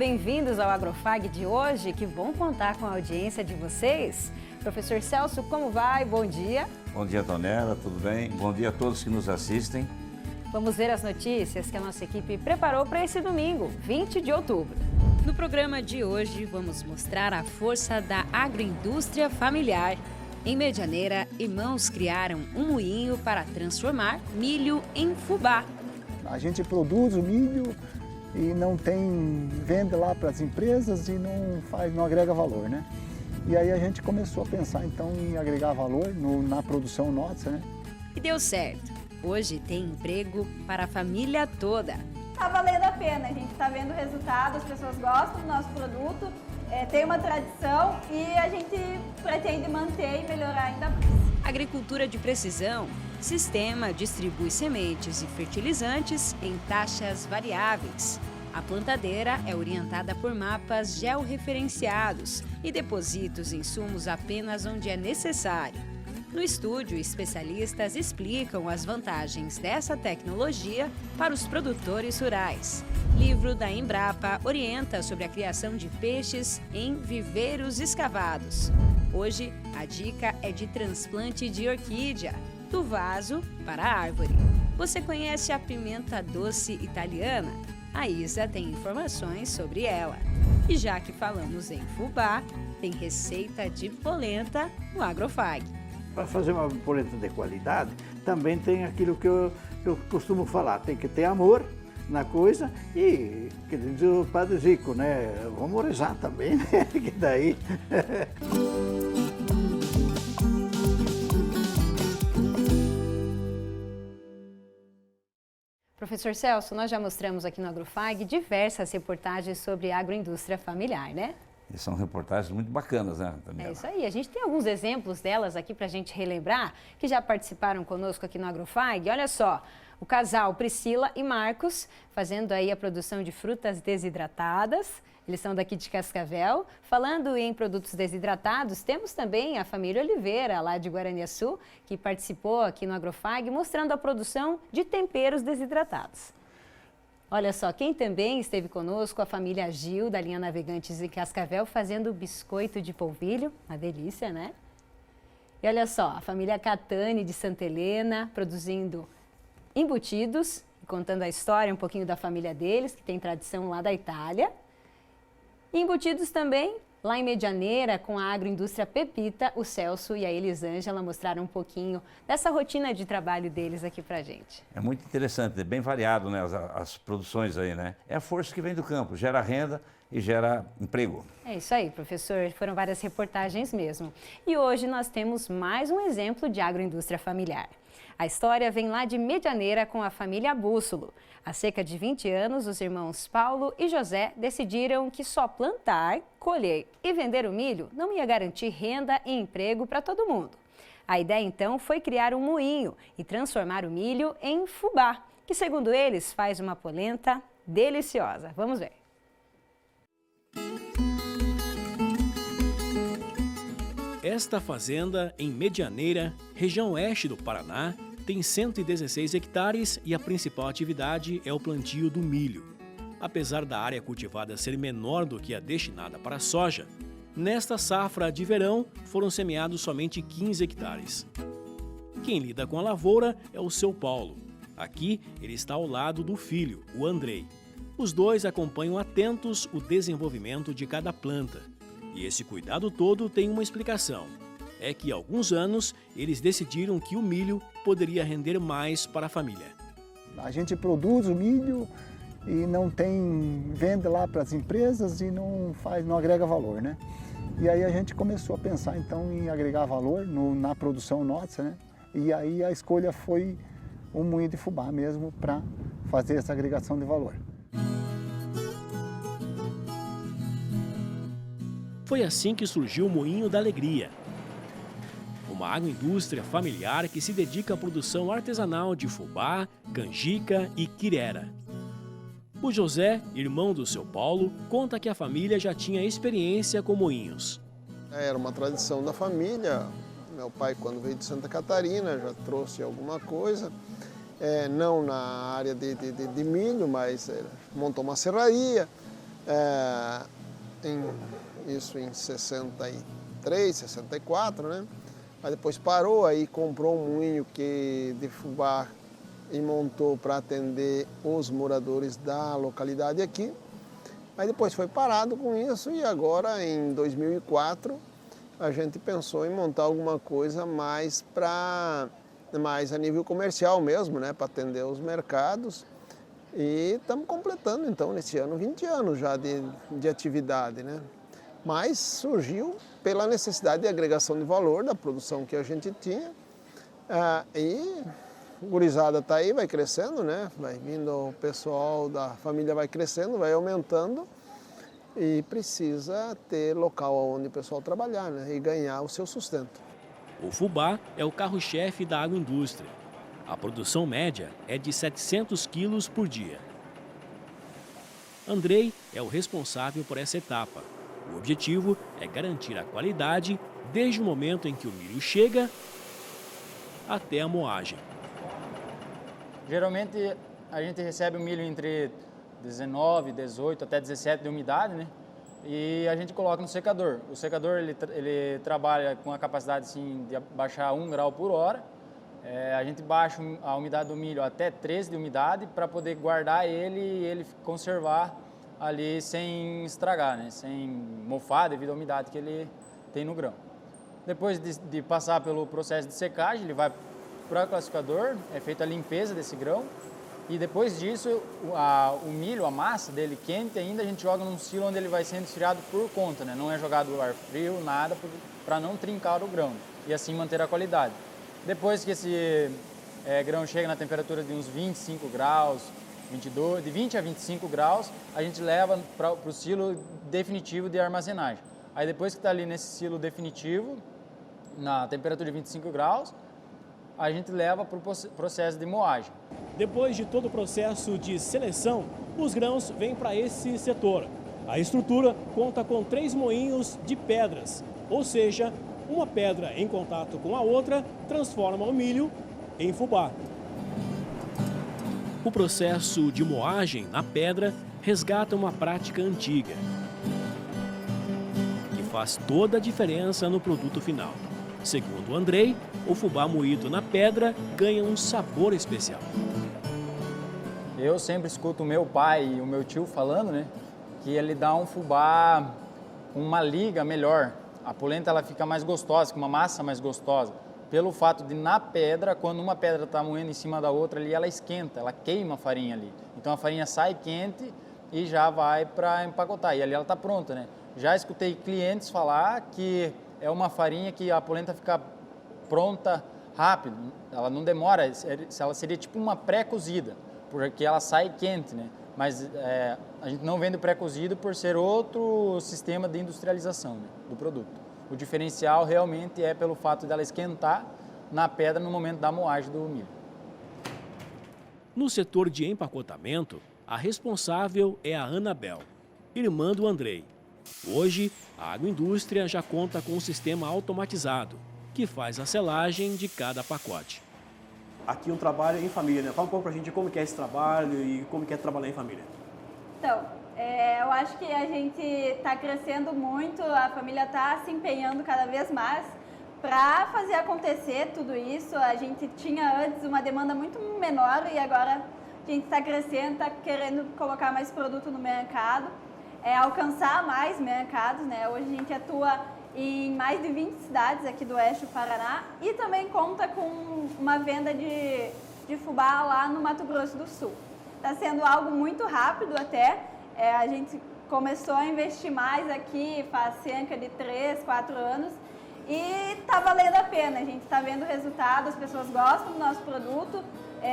bem-vindos ao Agrofag de hoje. Que bom contar com a audiência de vocês. Professor Celso, como vai? Bom dia. Bom dia, Tonela, tudo bem? Bom dia a todos que nos assistem. Vamos ver as notícias que a nossa equipe preparou para esse domingo, 20 de outubro. No programa de hoje, vamos mostrar a força da agroindústria familiar. Em Medianeira, irmãos criaram um moinho para transformar milho em fubá. A gente produz o milho e não tem venda lá para as empresas e não agrega valor, né? E aí a gente começou a pensar então em agregar valor na produção nossa, né? E deu certo. Hoje tem emprego para a família toda. Tá valendo a pena, a gente está vendo o resultado, as pessoas gostam do nosso produto, tem uma tradição e a gente pretende manter e melhorar ainda mais. Agricultura de precisão. Sistema distribui sementes e fertilizantes em taxas variáveis. A plantadeira é orientada por mapas georreferenciados e deposita os insumos apenas onde é necessário. No estúdio, especialistas explicam as vantagens dessa tecnologia para os produtores rurais. Livro da Embrapa orienta sobre a criação de peixes em viveiros escavados. Hoje, a dica é de transplante de orquídea, do vaso para a árvore. Você conhece a pimenta doce italiana? A Isa tem informações sobre ela. E já que falamos em fubá, tem receita de polenta no Agrofag. Para fazer uma polenta de qualidade, também tem aquilo que eu costumo falar, tem que ter amor na coisa e, que diz o Padre Zico, né? Vamos rezar também, né? Que daí... Professor Celso, nós já mostramos aqui no Agrofag diversas reportagens sobre agroindústria familiar, né? E são reportagens muito bacanas, né, Daniela? É isso aí. A gente tem alguns exemplos delas aqui para a gente relembrar, que já participaram conosco aqui no Agrofag. Olha só, o casal Priscila e Marcos fazendo aí a produção de frutas desidratadas. Eles são daqui de Cascavel. Falando em produtos desidratados, temos também a família Oliveira, lá de Guaraniaçu, que participou aqui no Agrofag, mostrando a produção de temperos desidratados. Olha só, quem também esteve conosco, a família Gil, da linha Navegantes em Cascavel, fazendo biscoito de polvilho, uma delícia, né? E olha só, a família Catani, de Santa Helena, produzindo embutidos, contando a história um pouquinho da família deles, que tem tradição lá da Itália. E embutidos também, lá em Medianeira, com a agroindústria Pepita, o Celso e a Elisângela mostraram um pouquinho dessa rotina de trabalho deles aqui pra gente. É muito interessante, é bem variado, né, as produções aí, né? É a força que vem do campo, gera renda e gera emprego. É isso aí, professor. Foram várias reportagens mesmo. E hoje nós temos mais um exemplo de agroindústria familiar. A história vem lá de Medianeira com a família Bússolo. Há cerca de 20 anos, os irmãos Paulo e José decidiram que só plantar, colher e vender o milho não ia garantir renda e emprego para todo mundo. A ideia, então, foi criar um moinho e transformar o milho em fubá, que, segundo eles, faz uma polenta deliciosa. Vamos ver. Esta fazenda, em Medianeira, região oeste do Paraná, tem 116 hectares e a principal atividade é o plantio do milho. Apesar da área cultivada ser menor do que a destinada para a soja, nesta safra de verão foram semeados somente 15 hectares. Quem lida com a lavoura é o seu Paulo. Aqui ele está ao lado do filho, o Andrei. Os dois acompanham atentos o desenvolvimento de cada planta. E esse cuidado todo tem uma explicação. É que há alguns anos eles decidiram que o milho poderia render mais para a família. A gente produz o milho e não tem venda lá para as empresas e não agrega valor, né? E aí a gente começou a pensar então em agregar valor na produção nossa, né? E aí a escolha foi o moinho de fubá mesmo para fazer essa agregação de valor. Foi assim que surgiu o Moinho da Alegria, uma agroindústria familiar que se dedica à produção artesanal de fubá, canjica e quirera. O José, irmão do seu Paulo, conta que a família já tinha experiência com moinhos. Era uma tradição da família. Meu pai, quando veio de Santa Catarina, já trouxe alguma coisa. Não na área de milho, mas montou uma serraria. isso em 63, 64, né? Mas depois parou, aí comprou um moinho de fubá e montou para atender os moradores da localidade aqui. Aí depois foi parado com isso e agora, em 2004, a gente pensou em montar alguma coisa mais a nível comercial mesmo, né? Para atender os mercados. E estamos completando, então, nesse ano, 20 anos já de atividade, né? Mas surgiu pela necessidade de agregação de valor da produção que a gente tinha. E a gurizada está aí, vai crescendo, né? Vai vindo o pessoal da família, vai crescendo, vai aumentando. E precisa ter local onde o pessoal trabalhar, né? E ganhar o seu sustento. O fubá é o carro-chefe da agroindústria. A produção média é de 700 quilos por dia. Andrei é o responsável por essa etapa. O objetivo é garantir a qualidade desde o momento em que o milho chega até a moagem. Geralmente a gente recebe o milho entre 19, 18 até 17 de umidade, né? E a gente coloca no secador. O secador ele trabalha com a capacidade assim, de baixar 1 grau por hora. A gente baixa a umidade do milho até 13 de umidade para poder guardar ele e ele conservar ali sem estragar, né? Sem mofar devido à umidade que ele tem no grão. Depois de passar pelo processo de secagem, ele vai para o classificador, é feita a limpeza desse grão e depois disso o milho, a massa dele quente ainda, a gente joga num silo onde ele vai sendo esfriado por conta, né? Não é jogado ar frio, nada, para não trincar o grão e assim manter a qualidade. Depois que esse grão chega na temperatura de uns 25 graus, 22, de 20 a 25 graus, a gente leva para o silo definitivo de armazenagem. Aí depois que está ali nesse silo definitivo, na temperatura de 25 graus, a gente leva para o processo de moagem. Depois de todo o processo de seleção, os grãos vêm para esse setor. A estrutura conta com 3 moinhos de pedras, ou seja, uma pedra em contato com a outra transforma o milho em fubá. O processo de moagem na pedra resgata uma prática antiga, que faz toda a diferença no produto final. Segundo Andrei, o fubá moído na pedra ganha um sabor especial. Eu sempre escuto o meu pai e o meu tio falando, né, que ele dá um fubá com uma liga melhor. A polenta ela fica mais gostosa, com uma massa mais gostosa. Pelo fato de na pedra, quando uma pedra está moendo em cima da outra ali, ela esquenta, ela queima a farinha ali. Então a farinha sai quente e já vai para empacotar. E ali ela está pronta, né? Já escutei clientes falar que é uma farinha que a polenta fica pronta rápido. Ela não demora, ela seria tipo uma pré-cozida, porque ela sai quente, né? Mas a gente não vende pré-cozido por ser outro sistema de industrialização, né, do produto. O diferencial realmente é pelo fato dela esquentar na pedra no momento da moagem do milho. No setor de empacotamento, a responsável é a Anabel, irmã do Andrei. Hoje, a agroindústria já conta com um sistema automatizado, que faz a selagem de cada pacote. Aqui um trabalho em família, né? Fala um pouco pra gente como que é esse trabalho e como que é trabalhar em família. Então, eu acho que a gente está crescendo muito, a família está se empenhando cada vez mais para fazer acontecer tudo isso. A gente tinha antes uma demanda muito menor e agora a gente está crescendo, está querendo colocar mais produto no mercado, alcançar mais mercados, né? Hoje a gente atua em mais de 20 cidades aqui do oeste do Paraná e também conta com uma venda de fubá lá no Mato Grosso do Sul. Está sendo algo muito rápido até, a gente começou a investir mais aqui faz cerca de 3, 4 anos e está valendo a pena, a gente está vendo o resultado, as pessoas gostam do nosso produto,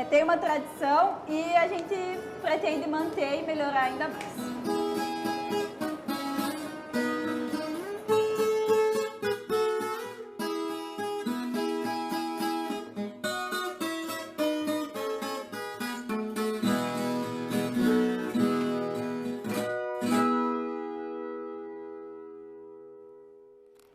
tem uma tradição e a gente pretende manter e melhorar ainda mais.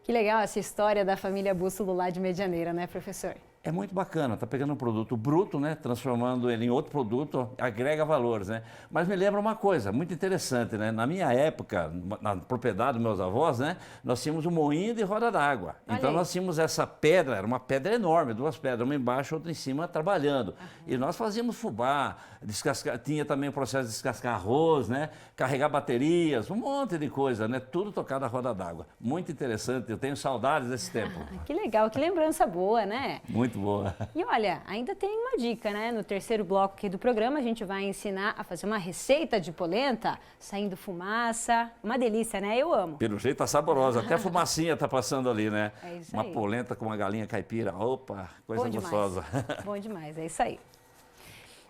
Que legal essa história da família Bússolo lá de Medianeira, né, professor? É muito bacana, está pegando um produto bruto, né, transformando ele em outro produto, agrega valores, né? Mas me lembra uma coisa muito interessante, né? Na minha época, na propriedade dos meus avós, né, nós tínhamos um moinho de roda d'água. Então nós tínhamos essa pedra, era uma pedra enorme, 2 pedras, uma embaixo e outra em cima, trabalhando. E nós fazíamos fubá, descascar, tinha também o processo de descascar arroz, né, carregar baterias, um monte de coisa, né? Tudo tocado a roda d'água. Muito interessante, eu tenho saudades desse tempo. Que legal, que lembrança boa, né? Muito boa. E olha, ainda tem uma dica, né? No terceiro bloco aqui do programa, a gente vai ensinar a fazer uma receita de polenta, saindo fumaça. Uma delícia, né? Eu amo. Pelo jeito tá saborosa, até a fumacinha tá passando ali, né? É isso uma aí. polenta com uma galinha caipira, opa, coisa Bom demais. gostosa. Bom demais, é isso aí.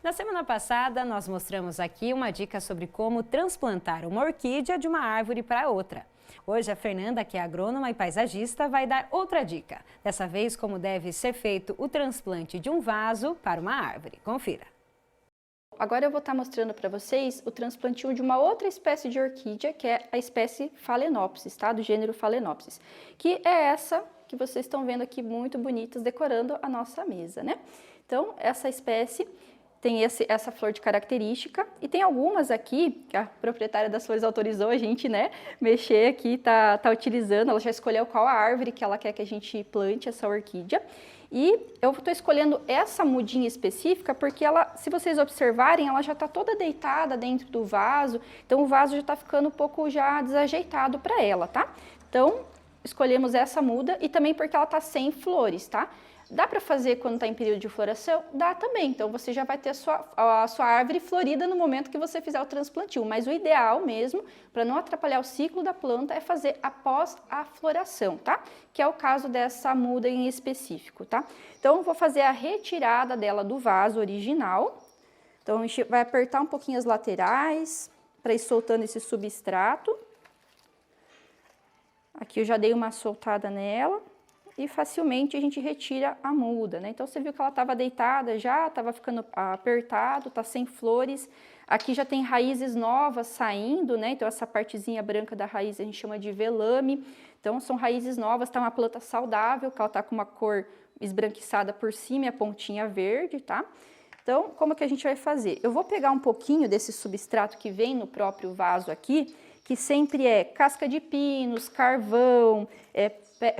Na semana passada, nós mostramos aqui uma dica sobre como transplantar uma orquídea de uma árvore para outra. Hoje a Fernanda, que é agrônoma e paisagista, vai dar outra dica. Dessa vez, como deve ser feito o transplante de um vaso para uma árvore. Confira. Agora eu vou estar mostrando para vocês o transplantio de uma outra espécie de orquídea, que é a espécie Phalaenopsis, tá? Do gênero Phalaenopsis, que é essa que vocês estão vendo aqui, muito bonitas, decorando a nossa mesa, né? Então, essa espécie tem essa flor de característica e tem algumas aqui, que a proprietária das flores autorizou a gente, né, mexer aqui, tá utilizando, ela já escolheu qual a árvore que ela quer que a gente plante essa orquídea. E eu estou escolhendo essa mudinha específica porque ela, se vocês observarem, ela já está toda deitada dentro do vaso, então o vaso já está ficando um pouco já desajeitado para ela, tá? Então, escolhemos essa muda e também porque ela está sem flores, tá? Dá para fazer quando está em período de floração? Dá também, então você já vai ter a sua árvore florida no momento que você fizer o transplantio, mas o ideal mesmo, para não atrapalhar o ciclo da planta, é fazer após a floração, tá? Que é o caso dessa muda em específico, tá? Então, eu vou fazer a retirada dela do vaso original, então a gente vai apertar um pouquinho as laterais, para ir soltando esse substrato. Aqui eu já dei uma soltada nela. E facilmente a gente retira a muda, né? Então, você viu que ela estava deitada já, estava ficando apertado, tá sem flores. Aqui já tem raízes novas saindo, né? Então, essa partezinha branca da raiz a gente chama de velame. Então, são raízes novas, tá uma planta saudável, que ela tá com uma cor esbranquiçada por cima e a pontinha verde, tá? Então, como que a gente vai fazer? Eu vou pegar um pouquinho desse substrato que vem no próprio vaso aqui, que sempre é casca de pinos, carvão,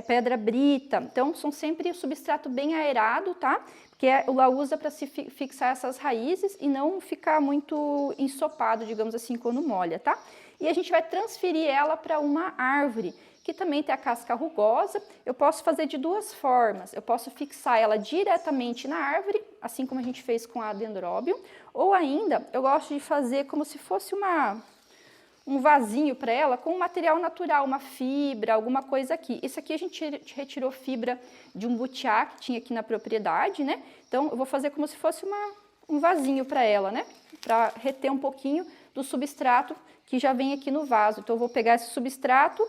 pedra brita, então são sempre o substrato bem aerado, tá? Que ela usa para se fixar essas raízes e não ficar muito ensopado, digamos assim, quando molha, tá? E a gente vai transferir ela para uma árvore, que também tem a casca rugosa. Eu posso fazer de duas formas, eu posso fixar ela diretamente na árvore, assim como a gente fez com a Dendrobium, ou ainda eu gosto de fazer como se fosse um vasinho para ela com um material natural, uma fibra, alguma coisa aqui. Isso aqui a gente retirou fibra de um butiá que tinha aqui na propriedade, né? Então, eu vou fazer como se fosse um vasinho para ela, né? Para reter um pouquinho do substrato que já vem aqui no vaso. Então, eu vou pegar esse substrato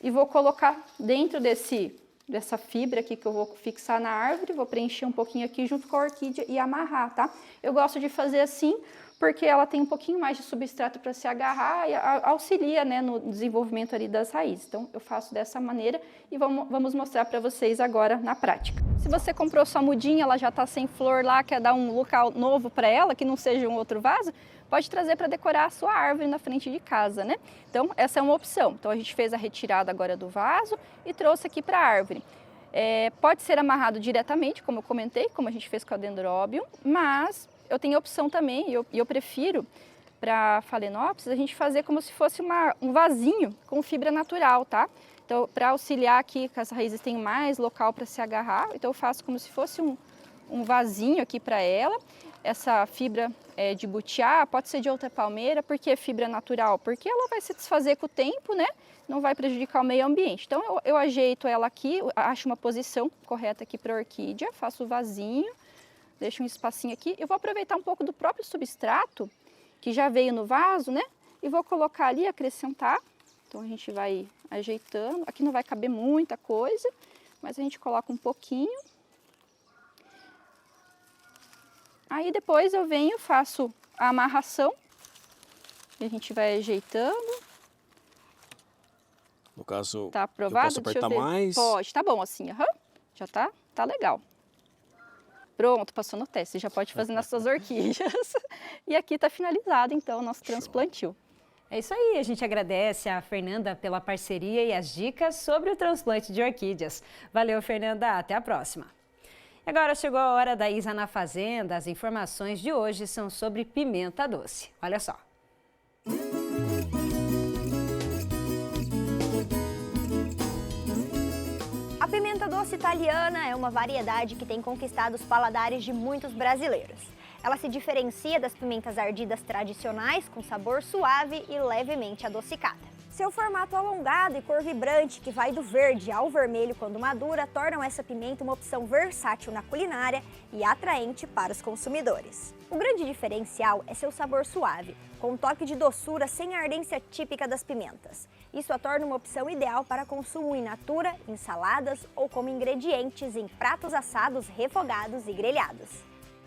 e vou colocar dentro dessa fibra aqui que eu vou fixar na árvore, vou preencher um pouquinho aqui junto com a orquídea e amarrar, tá? Eu gosto de fazer assim, porque ela tem um pouquinho mais de substrato para se agarrar e auxilia, né, no desenvolvimento ali das raízes. Então, eu faço dessa maneira e vamos mostrar para vocês agora na prática. Se você comprou sua mudinha, ela já está sem flor lá, quer dar um local novo para ela, que não seja um outro vaso, pode trazer para decorar a sua árvore na frente de casa, né? Então, essa é uma opção. Então, a gente fez a retirada agora do vaso e trouxe aqui para a árvore. Pode ser amarrado diretamente, como eu comentei, como a gente fez com a Dendrobium, mas eu tenho a opção também, e eu prefiro, para Phalaenopsis, a gente fazer como se fosse um vasinho com fibra natural, tá? Então, para auxiliar aqui, que as raízes tenham mais local para se agarrar, então eu faço como se fosse um vasinho aqui para ela. Essa fibra de butiá, pode ser de outra palmeira, porque é fibra natural, porque ela vai se desfazer com o tempo, né? Não vai prejudicar o meio ambiente. Então, eu ajeito ela aqui, acho uma posição correta aqui para a orquídea, faço o vasinho, deixo um espacinho aqui. Eu vou aproveitar um pouco do próprio substrato, que já veio no vaso, né? E vou colocar ali, acrescentar. Então, a gente vai ajeitando. Aqui não vai caber muita coisa, mas a gente coloca um pouquinho. Aí, depois eu venho, faço a amarração. E a gente vai ajeitando. No caso, tá aprovado? eu posso apertar mais? Pode, tá bom assim, já tá legal. Pronto, passou no teste, já pode fazer nas suas orquídeas. E aqui está finalizado, então, o nosso transplantio. É isso aí, a gente agradece a Fernanda pela parceria e as dicas sobre o transplante de orquídeas. Valeu, Fernanda, até a próxima. Agora chegou a hora da Isa na Fazenda. As informações de hoje são sobre pimenta doce. Olha só. A pimenta doce italiana é uma variedade que tem conquistado os paladares de muitos brasileiros. Ela se diferencia das pimentas ardidas tradicionais, com sabor suave e levemente adocicada. Seu formato alongado e cor vibrante, que vai do verde ao vermelho quando madura, tornam essa pimenta uma opção versátil na culinária e atraente para os consumidores. O grande diferencial é seu sabor suave, com um toque de doçura sem a ardência típica das pimentas. Isso a torna uma opção ideal para consumo in natura, em saladas ou como ingredientes em pratos assados, refogados e grelhados.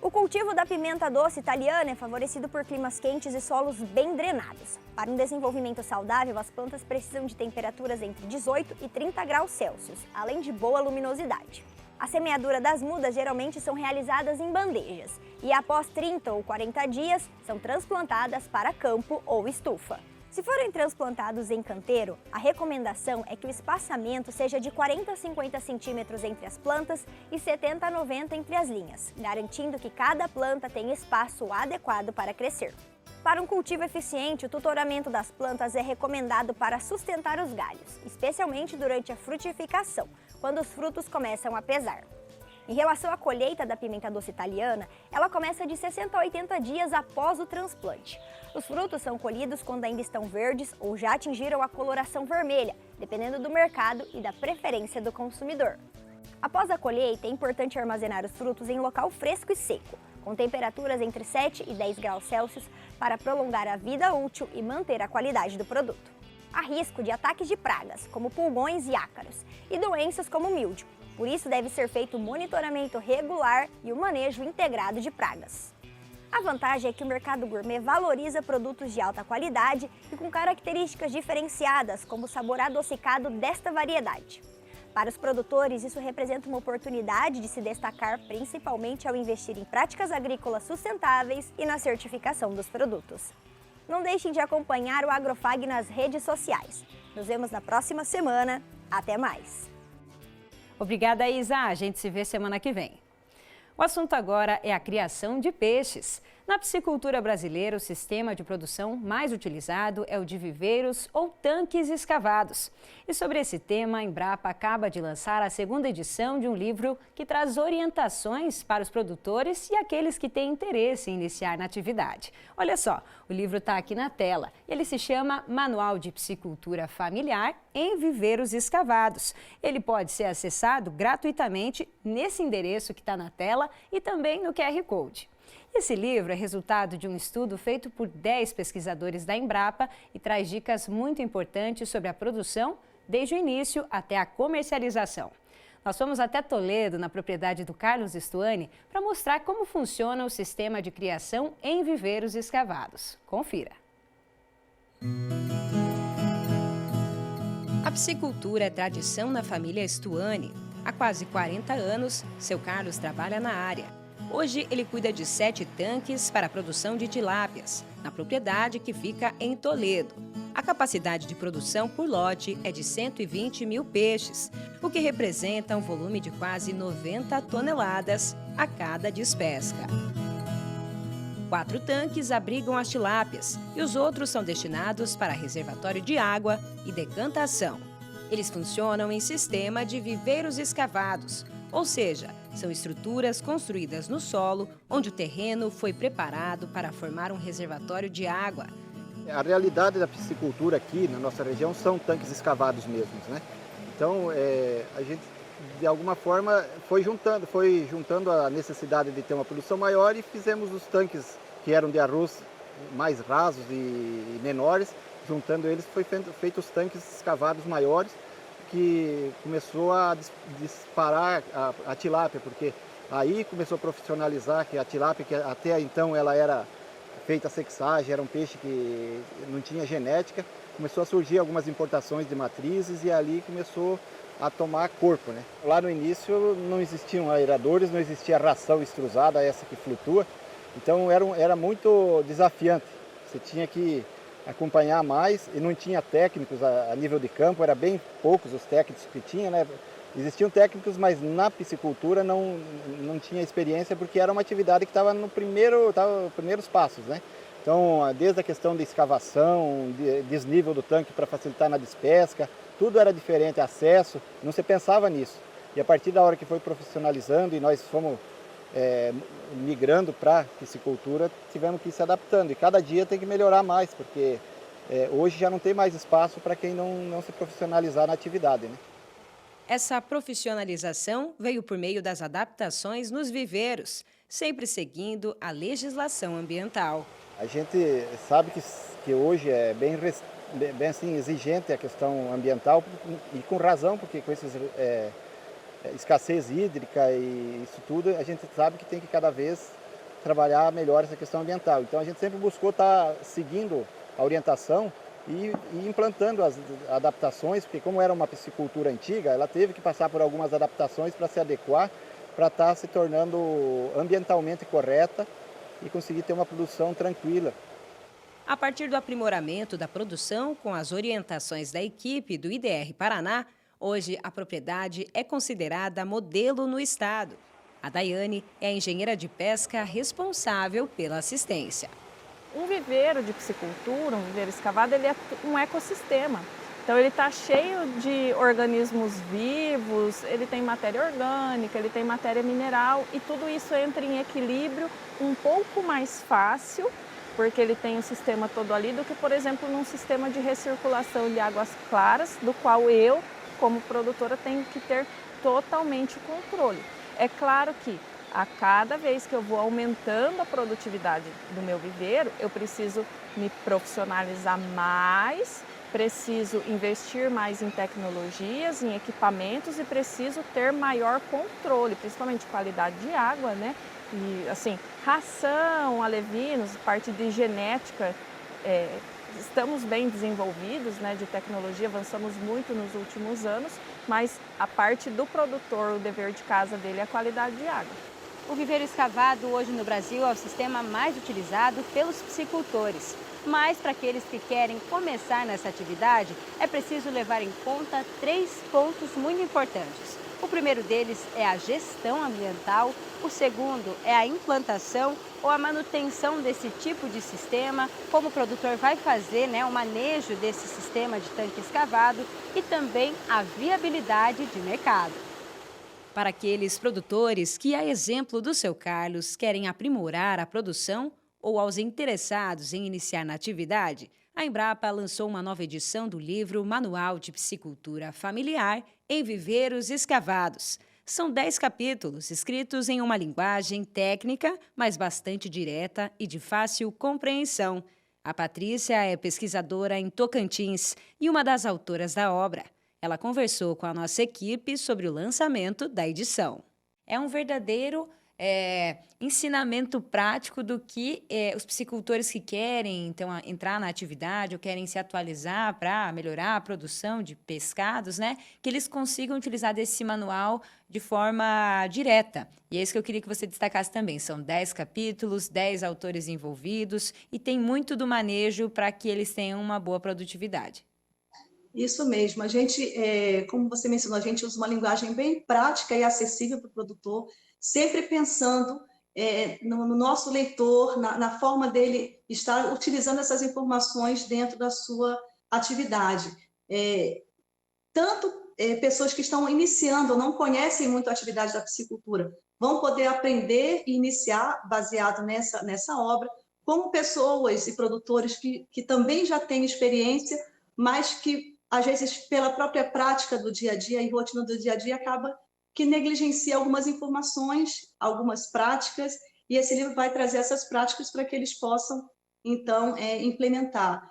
O cultivo da pimenta doce italiana é favorecido por climas quentes e solos bem drenados. Para um desenvolvimento saudável, as plantas precisam de temperaturas entre 18 e 30 graus Celsius, além de boa luminosidade. A semeadura das mudas geralmente são realizadas em bandejas e após 30 ou 40 dias são transplantadas para campo ou estufa. Se forem transplantados em canteiro, a recomendação é que o espaçamento seja de 40 a 50 centímetros entre as plantas e 70 a 90 entre as linhas, garantindo que cada planta tenha espaço adequado para crescer. Para um cultivo eficiente, o tutoramento das plantas é recomendado para sustentar os galhos, especialmente durante a frutificação, quando os frutos começam a pesar. Em relação à colheita da pimenta doce italiana, ela começa de 60 a 80 dias após o transplante. Os frutos são colhidos quando ainda estão verdes ou já atingiram a coloração vermelha, dependendo do mercado e da preferência do consumidor. Após a colheita, é importante armazenar os frutos em local fresco e seco, com temperaturas entre 7 e 10 graus Celsius para prolongar a vida útil e manter a qualidade do produto. Há risco de ataques de pragas, como pulgões e ácaros, e doenças como míldio. Por isso, deve ser feito o monitoramento regular e o manejo integrado de pragas. A vantagem é que o mercado gourmet valoriza produtos de alta qualidade e com características diferenciadas, como o sabor adocicado desta variedade. Para os produtores, isso representa uma oportunidade de se destacar, principalmente ao investir em práticas agrícolas sustentáveis e na certificação dos produtos. Não deixem de acompanhar o Agrofag nas redes sociais. Nos vemos na próxima semana. Até mais! Obrigada, Isa. A gente se vê semana que vem. O assunto agora é a criação de peixes. Na piscicultura brasileira, o sistema de produção mais utilizado é o de viveiros ou tanques escavados. E sobre esse tema, a Embrapa acaba de lançar a segunda edição de um livro que traz orientações para os produtores e aqueles que têm interesse em iniciar na atividade. Olha só, o livro está aqui na tela. Ele se chama Manual de Piscicultura Familiar em Viveiros Escavados. Ele pode ser acessado gratuitamente nesse endereço que está na tela e também no QR Code. Esse livro é resultado de um estudo feito por 10 pesquisadores da Embrapa e traz dicas muito importantes sobre a produção, desde o início até a comercialização. Nós fomos até Toledo, na propriedade do Carlos Stuani, para mostrar como funciona o sistema de criação em viveiros escavados. Confira! A piscicultura é tradição na família Stuani. Há quase 40 anos, seu Carlos trabalha na área. Hoje, ele cuida de 7 tanques para a produção de tilápias, na propriedade que fica em Toledo. A capacidade de produção por lote é de 120 mil peixes, o que representa um volume de quase 90 toneladas a cada despesca. 4 tanques abrigam as tilápias e os outros são destinados para reservatório de água e decantação. Eles funcionam em sistema de viveiros escavados, ou seja, são estruturas construídas no solo, onde o terreno foi preparado para formar um reservatório de água. A realidade da piscicultura aqui na nossa região são tanques escavados mesmos, né? Então, a gente, de alguma forma, foi juntando a necessidade de ter uma produção maior e fizemos os tanques que eram de arroz mais rasos e menores, juntando eles, foi feito os tanques escavados maiores, que começou a disparar a tilápia, porque aí começou a profissionalizar que a tilápia, que até então ela era feita a sexagem, era um peixe que não tinha genética, começou a surgir algumas importações de matrizes e ali começou a tomar corpo, né? Lá no início não existiam aeradores, não existia ração extrusada, essa que flutua, então era muito desafiante. Você tinha que acompanhar mais e não tinha técnicos a nível de campo, era bem poucos os técnicos que tinha, né? Existiam técnicos, mas na piscicultura não tinha experiência porque era uma atividade que estava nos primeiros passos, né? Então, desde a questão de escavação, desnível do tanque para facilitar na despesca, tudo era diferente, acesso, não se pensava nisso. E a partir da hora que foi profissionalizando e nós fomos migrando para a piscicultura, tivemos que ir se adaptando. E cada dia tem que melhorar mais, porque hoje já não tem mais espaço para quem não se profissionalizar na atividade, né? Essa profissionalização veio por meio das adaptações nos viveiros, sempre seguindo a legislação ambiental. A gente sabe que hoje é bem assim, exigente a questão ambiental, e com razão, porque com essa escassez hídrica e isso tudo, a gente sabe que tem que cada vez trabalhar melhor essa questão ambiental. Então a gente sempre buscou estar seguindo a orientação e implantando as adaptações, porque como era uma piscicultura antiga, ela teve que passar por algumas adaptações para se adequar, para estar se tornando ambientalmente correta e conseguir ter uma produção tranquila. A partir do aprimoramento da produção, com as orientações da equipe do IDR Paraná, hoje a propriedade é considerada modelo no estado. A Daiane é a engenheira de pesca responsável pela assistência. Um viveiro de piscicultura, um viveiro escavado, ele é um ecossistema. Então ele está cheio de organismos vivos, ele tem matéria orgânica, ele tem matéria mineral e tudo isso entra em equilíbrio um pouco mais fácil, porque ele tem o sistema todo ali, do que, por exemplo, num sistema de recirculação de águas claras, do qual eu, como produtora, tenho que ter totalmente o controle. É claro que a cada vez que eu vou aumentando a produtividade do meu viveiro, eu preciso me profissionalizar mais, preciso investir mais em tecnologias, em equipamentos e preciso ter maior controle, principalmente qualidade de água, né? E assim, ração, alevinos, parte de genética, estamos bem desenvolvidos, né, de tecnologia, avançamos muito nos últimos anos, mas a parte do produtor, o dever de casa dele é a qualidade de água. O viveiro escavado hoje no Brasil é o sistema mais utilizado pelos piscicultores. Mas para aqueles que querem começar nessa atividade, é preciso levar em conta 3 pontos muito importantes. O primeiro deles é a gestão ambiental, o segundo é a implantação ou a manutenção desse tipo de sistema, como o produtor vai fazer, né, o manejo desse sistema de tanque escavado e também a viabilidade de mercado. Para aqueles produtores que, a exemplo do seu Carlos, querem aprimorar a produção ou aos interessados em iniciar na atividade, a Embrapa lançou uma nova edição do livro Manual de Piscicultura Familiar em Viveiros Escavados. São 10 capítulos escritos em uma linguagem técnica, mas bastante direta e de fácil compreensão. A Patrícia é pesquisadora em Tocantins e uma das autoras da obra. Ela conversou com a nossa equipe sobre o lançamento da edição. É um verdadeiro ensinamento prático do que os piscicultores que querem então, entrar na atividade ou querem se atualizar para melhorar a produção de pescados, né, que eles consigam utilizar desse manual de forma direta. E é isso que eu queria que você destacasse também. São 10 capítulos, 10 autores envolvidos e tem muito do manejo para que eles tenham uma boa produtividade. Isso mesmo. A gente, como você mencionou, a gente usa uma linguagem bem prática e acessível para o produtor, sempre pensando no nosso leitor, na forma dele estar utilizando essas informações dentro da sua atividade. Tanto pessoas que estão iniciando ou não conhecem muito a atividade da piscicultura vão poder aprender e iniciar baseado nessa obra, como pessoas e produtores que também já têm experiência, mas que, às vezes, pela própria prática do dia a dia e rotina do dia a dia, acaba que negligencia algumas informações, algumas práticas, e esse livro vai trazer essas práticas para que eles possam, então, implementar.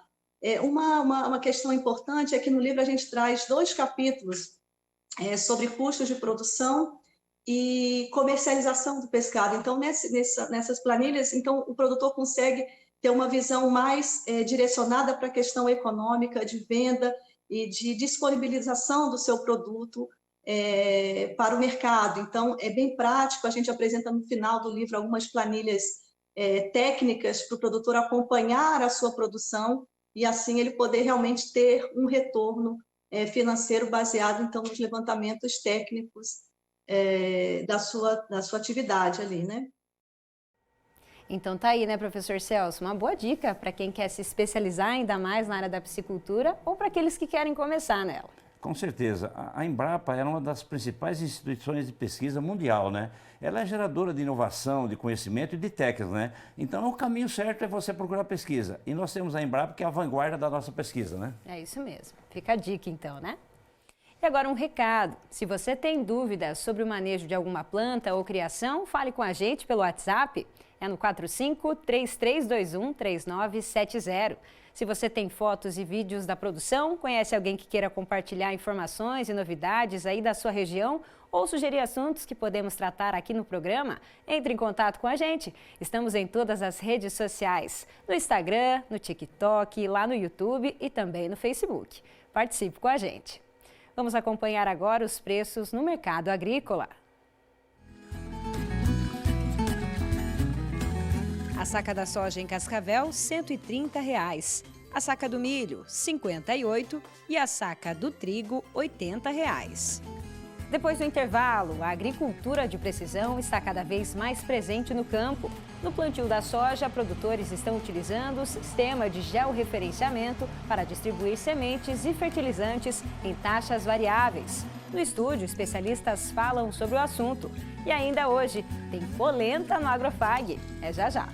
Uma questão importante é que no livro a gente traz 2 capítulos sobre custos de produção e comercialização do pescado. Então, nessas planilhas, então, o produtor consegue ter uma visão mais direcionada para a questão econômica, de venda e de disponibilização do seu produto para o mercado. Então, é bem prático, a gente apresenta no final do livro algumas planilhas técnicas para o produtor acompanhar a sua produção e assim ele poder realmente ter um retorno financeiro baseado, então, nos levantamentos técnicos da sua atividade ali, né? Então tá aí, né, professor Celso? Uma boa dica para quem quer se especializar ainda mais na área da piscicultura ou para aqueles que querem começar nela. Com certeza. A Embrapa é uma das principais instituições de pesquisa mundial, né? Ela é geradora de inovação, de conhecimento e de técnicas, né? Então, o caminho certo é você procurar pesquisa. E nós temos a Embrapa, que é a vanguarda da nossa pesquisa, né? É isso mesmo. Fica a dica, então, né? E agora um recado. Se você tem dúvidas sobre o manejo de alguma planta ou criação, fale com a gente pelo WhatsApp. É no 45-3321-3970. Se você tem fotos e vídeos da produção, conhece alguém que queira compartilhar informações e novidades aí da sua região ou sugerir assuntos que podemos tratar aqui no programa, entre em contato com a gente. Estamos em todas as redes sociais, no Instagram, no TikTok, lá no YouTube e também no Facebook. Participe com a gente. Vamos acompanhar agora os preços no mercado agrícola. A saca da soja em Cascavel, R$ 130. A saca do milho, R$ 58 e a saca do trigo, R$ 80. Depois do intervalo, a agricultura de precisão está cada vez mais presente no campo. No plantio da soja, produtores estão utilizando o sistema de georreferenciamento para distribuir sementes e fertilizantes em taxas variáveis. No estúdio, especialistas falam sobre o assunto. E ainda hoje, tem polenta no Agrofag. É já já.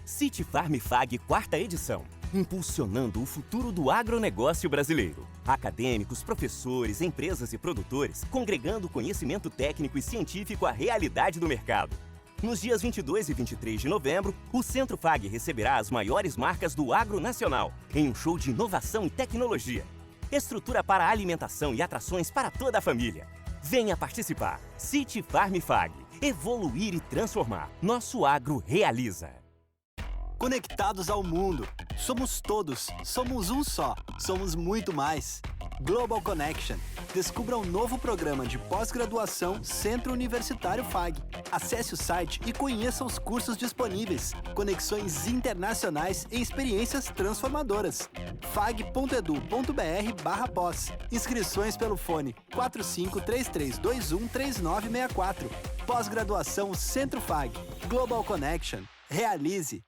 City Farm Fag, 4ª edição. Impulsionando o futuro do agronegócio brasileiro. Acadêmicos, professores, empresas e produtores congregando conhecimento técnico e científico à realidade do mercado. Nos dias 22 e 23 de novembro, o Centro Fag receberá as maiores marcas do agro nacional em um show de inovação e tecnologia. Estrutura para alimentação e atrações para toda a família. Venha participar. City Farm Fag. Evoluir e transformar. Nosso agro realiza. Conectados ao mundo. Somos todos. Somos um só. Somos muito mais. Global Connection. Descubra um novo programa de pós-graduação Centro Universitário FAG. Acesse o site e conheça os cursos disponíveis. Conexões internacionais e experiências transformadoras. fag.edu.br/pós. Inscrições pelo fone 4533213964. Pós-graduação Centro FAG. Global Connection. Realize.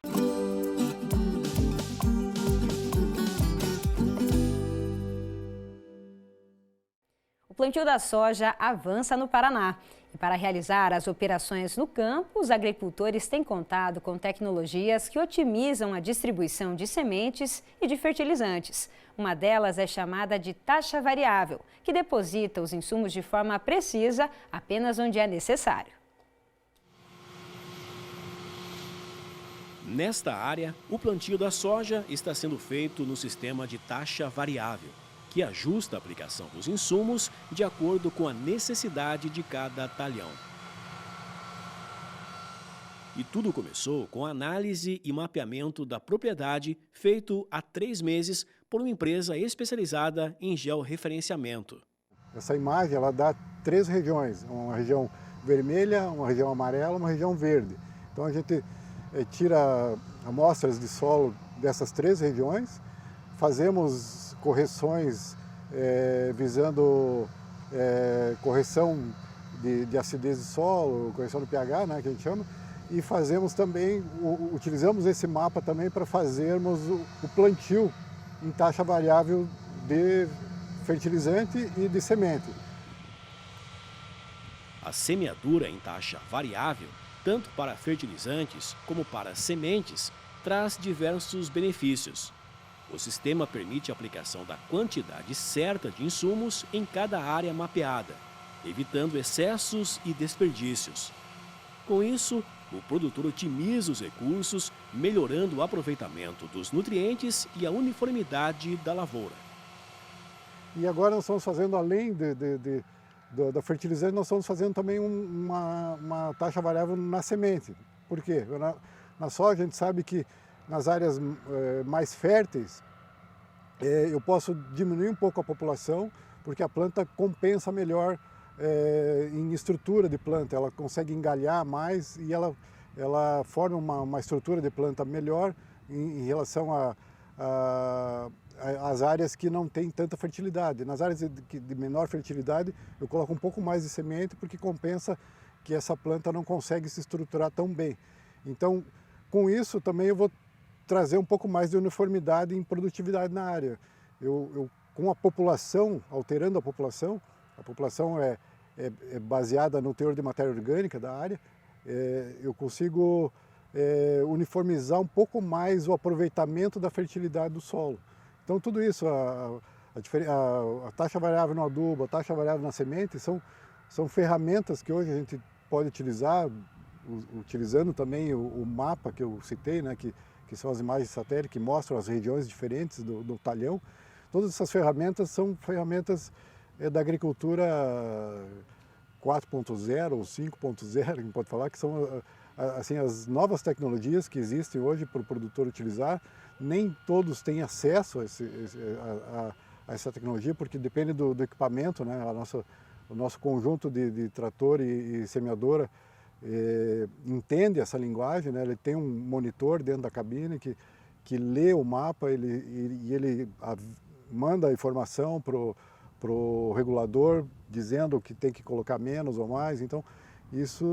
O plantio da soja avança no Paraná. E para realizar as operações no campo, os agricultores têm contado com tecnologias que otimizam a distribuição de sementes e de fertilizantes. Uma delas é chamada de taxa variável, que deposita os insumos de forma precisa apenas onde é necessário. Nesta área, o plantio da soja está sendo feito no sistema de taxa variável, que ajusta a aplicação dos insumos de acordo com a necessidade de cada talhão. E tudo começou com a análise e mapeamento da propriedade feito há 3 meses por uma empresa especializada em georreferenciamento. Essa imagem ela dá 3 regiões, uma região vermelha, uma região amarela, uma região verde. Então a gente tira amostras de solo dessas 3 regiões, fazemos correções visando correção de acidez de solo, correção do pH, né, que a gente chama, e fazemos também, utilizamos esse mapa também para fazermos o plantio em taxa variável de fertilizante e de semente. A semeadura em taxa variável, tanto para fertilizantes como para sementes, traz diversos benefícios. O sistema permite a aplicação da quantidade certa de insumos em cada área mapeada, evitando excessos e desperdícios. Com isso, o produtor otimiza os recursos, melhorando o aproveitamento dos nutrientes e a uniformidade da lavoura. E agora nós estamos fazendo, além da fertilizante, nós estamos fazendo também uma taxa variável na semente. Por quê? Na soja a gente sabe que nas áreas mais férteis eu posso diminuir um pouco a população, porque a planta compensa melhor em estrutura de planta, ela consegue engalhar mais e ela forma uma estrutura de planta melhor em relação às áreas que não têm tanta fertilidade. Nas áreas de menor fertilidade, eu coloco um pouco mais de semente porque compensa que essa planta não consegue se estruturar tão bem. Então, com isso também eu vou trazer um pouco mais de uniformidade em produtividade na área. Com a população, alterando a população é baseada no teor de matéria orgânica da área, eu consigo uniformizar um pouco mais o aproveitamento da fertilidade do solo. Então tudo isso, a taxa variável no adubo, a taxa variável na semente, são ferramentas que hoje a gente pode utilizar, utilizando também o mapa que eu citei, né, que são as imagens satélite que mostram as regiões diferentes do talhão. Todas essas ferramentas são ferramentas da agricultura 4.0 ou 5.0, a gente pode falar, que são assim, as novas tecnologias que existem hoje para o produtor utilizar. Nem todos têm acesso a essa tecnologia, porque depende do equipamento, né? O nosso conjunto de trator e semeadora entende essa linguagem, né? Ele tem um monitor dentro da cabine que lê o mapa, ele manda a informação para o regulador dizendo que tem que colocar menos ou mais. Então isso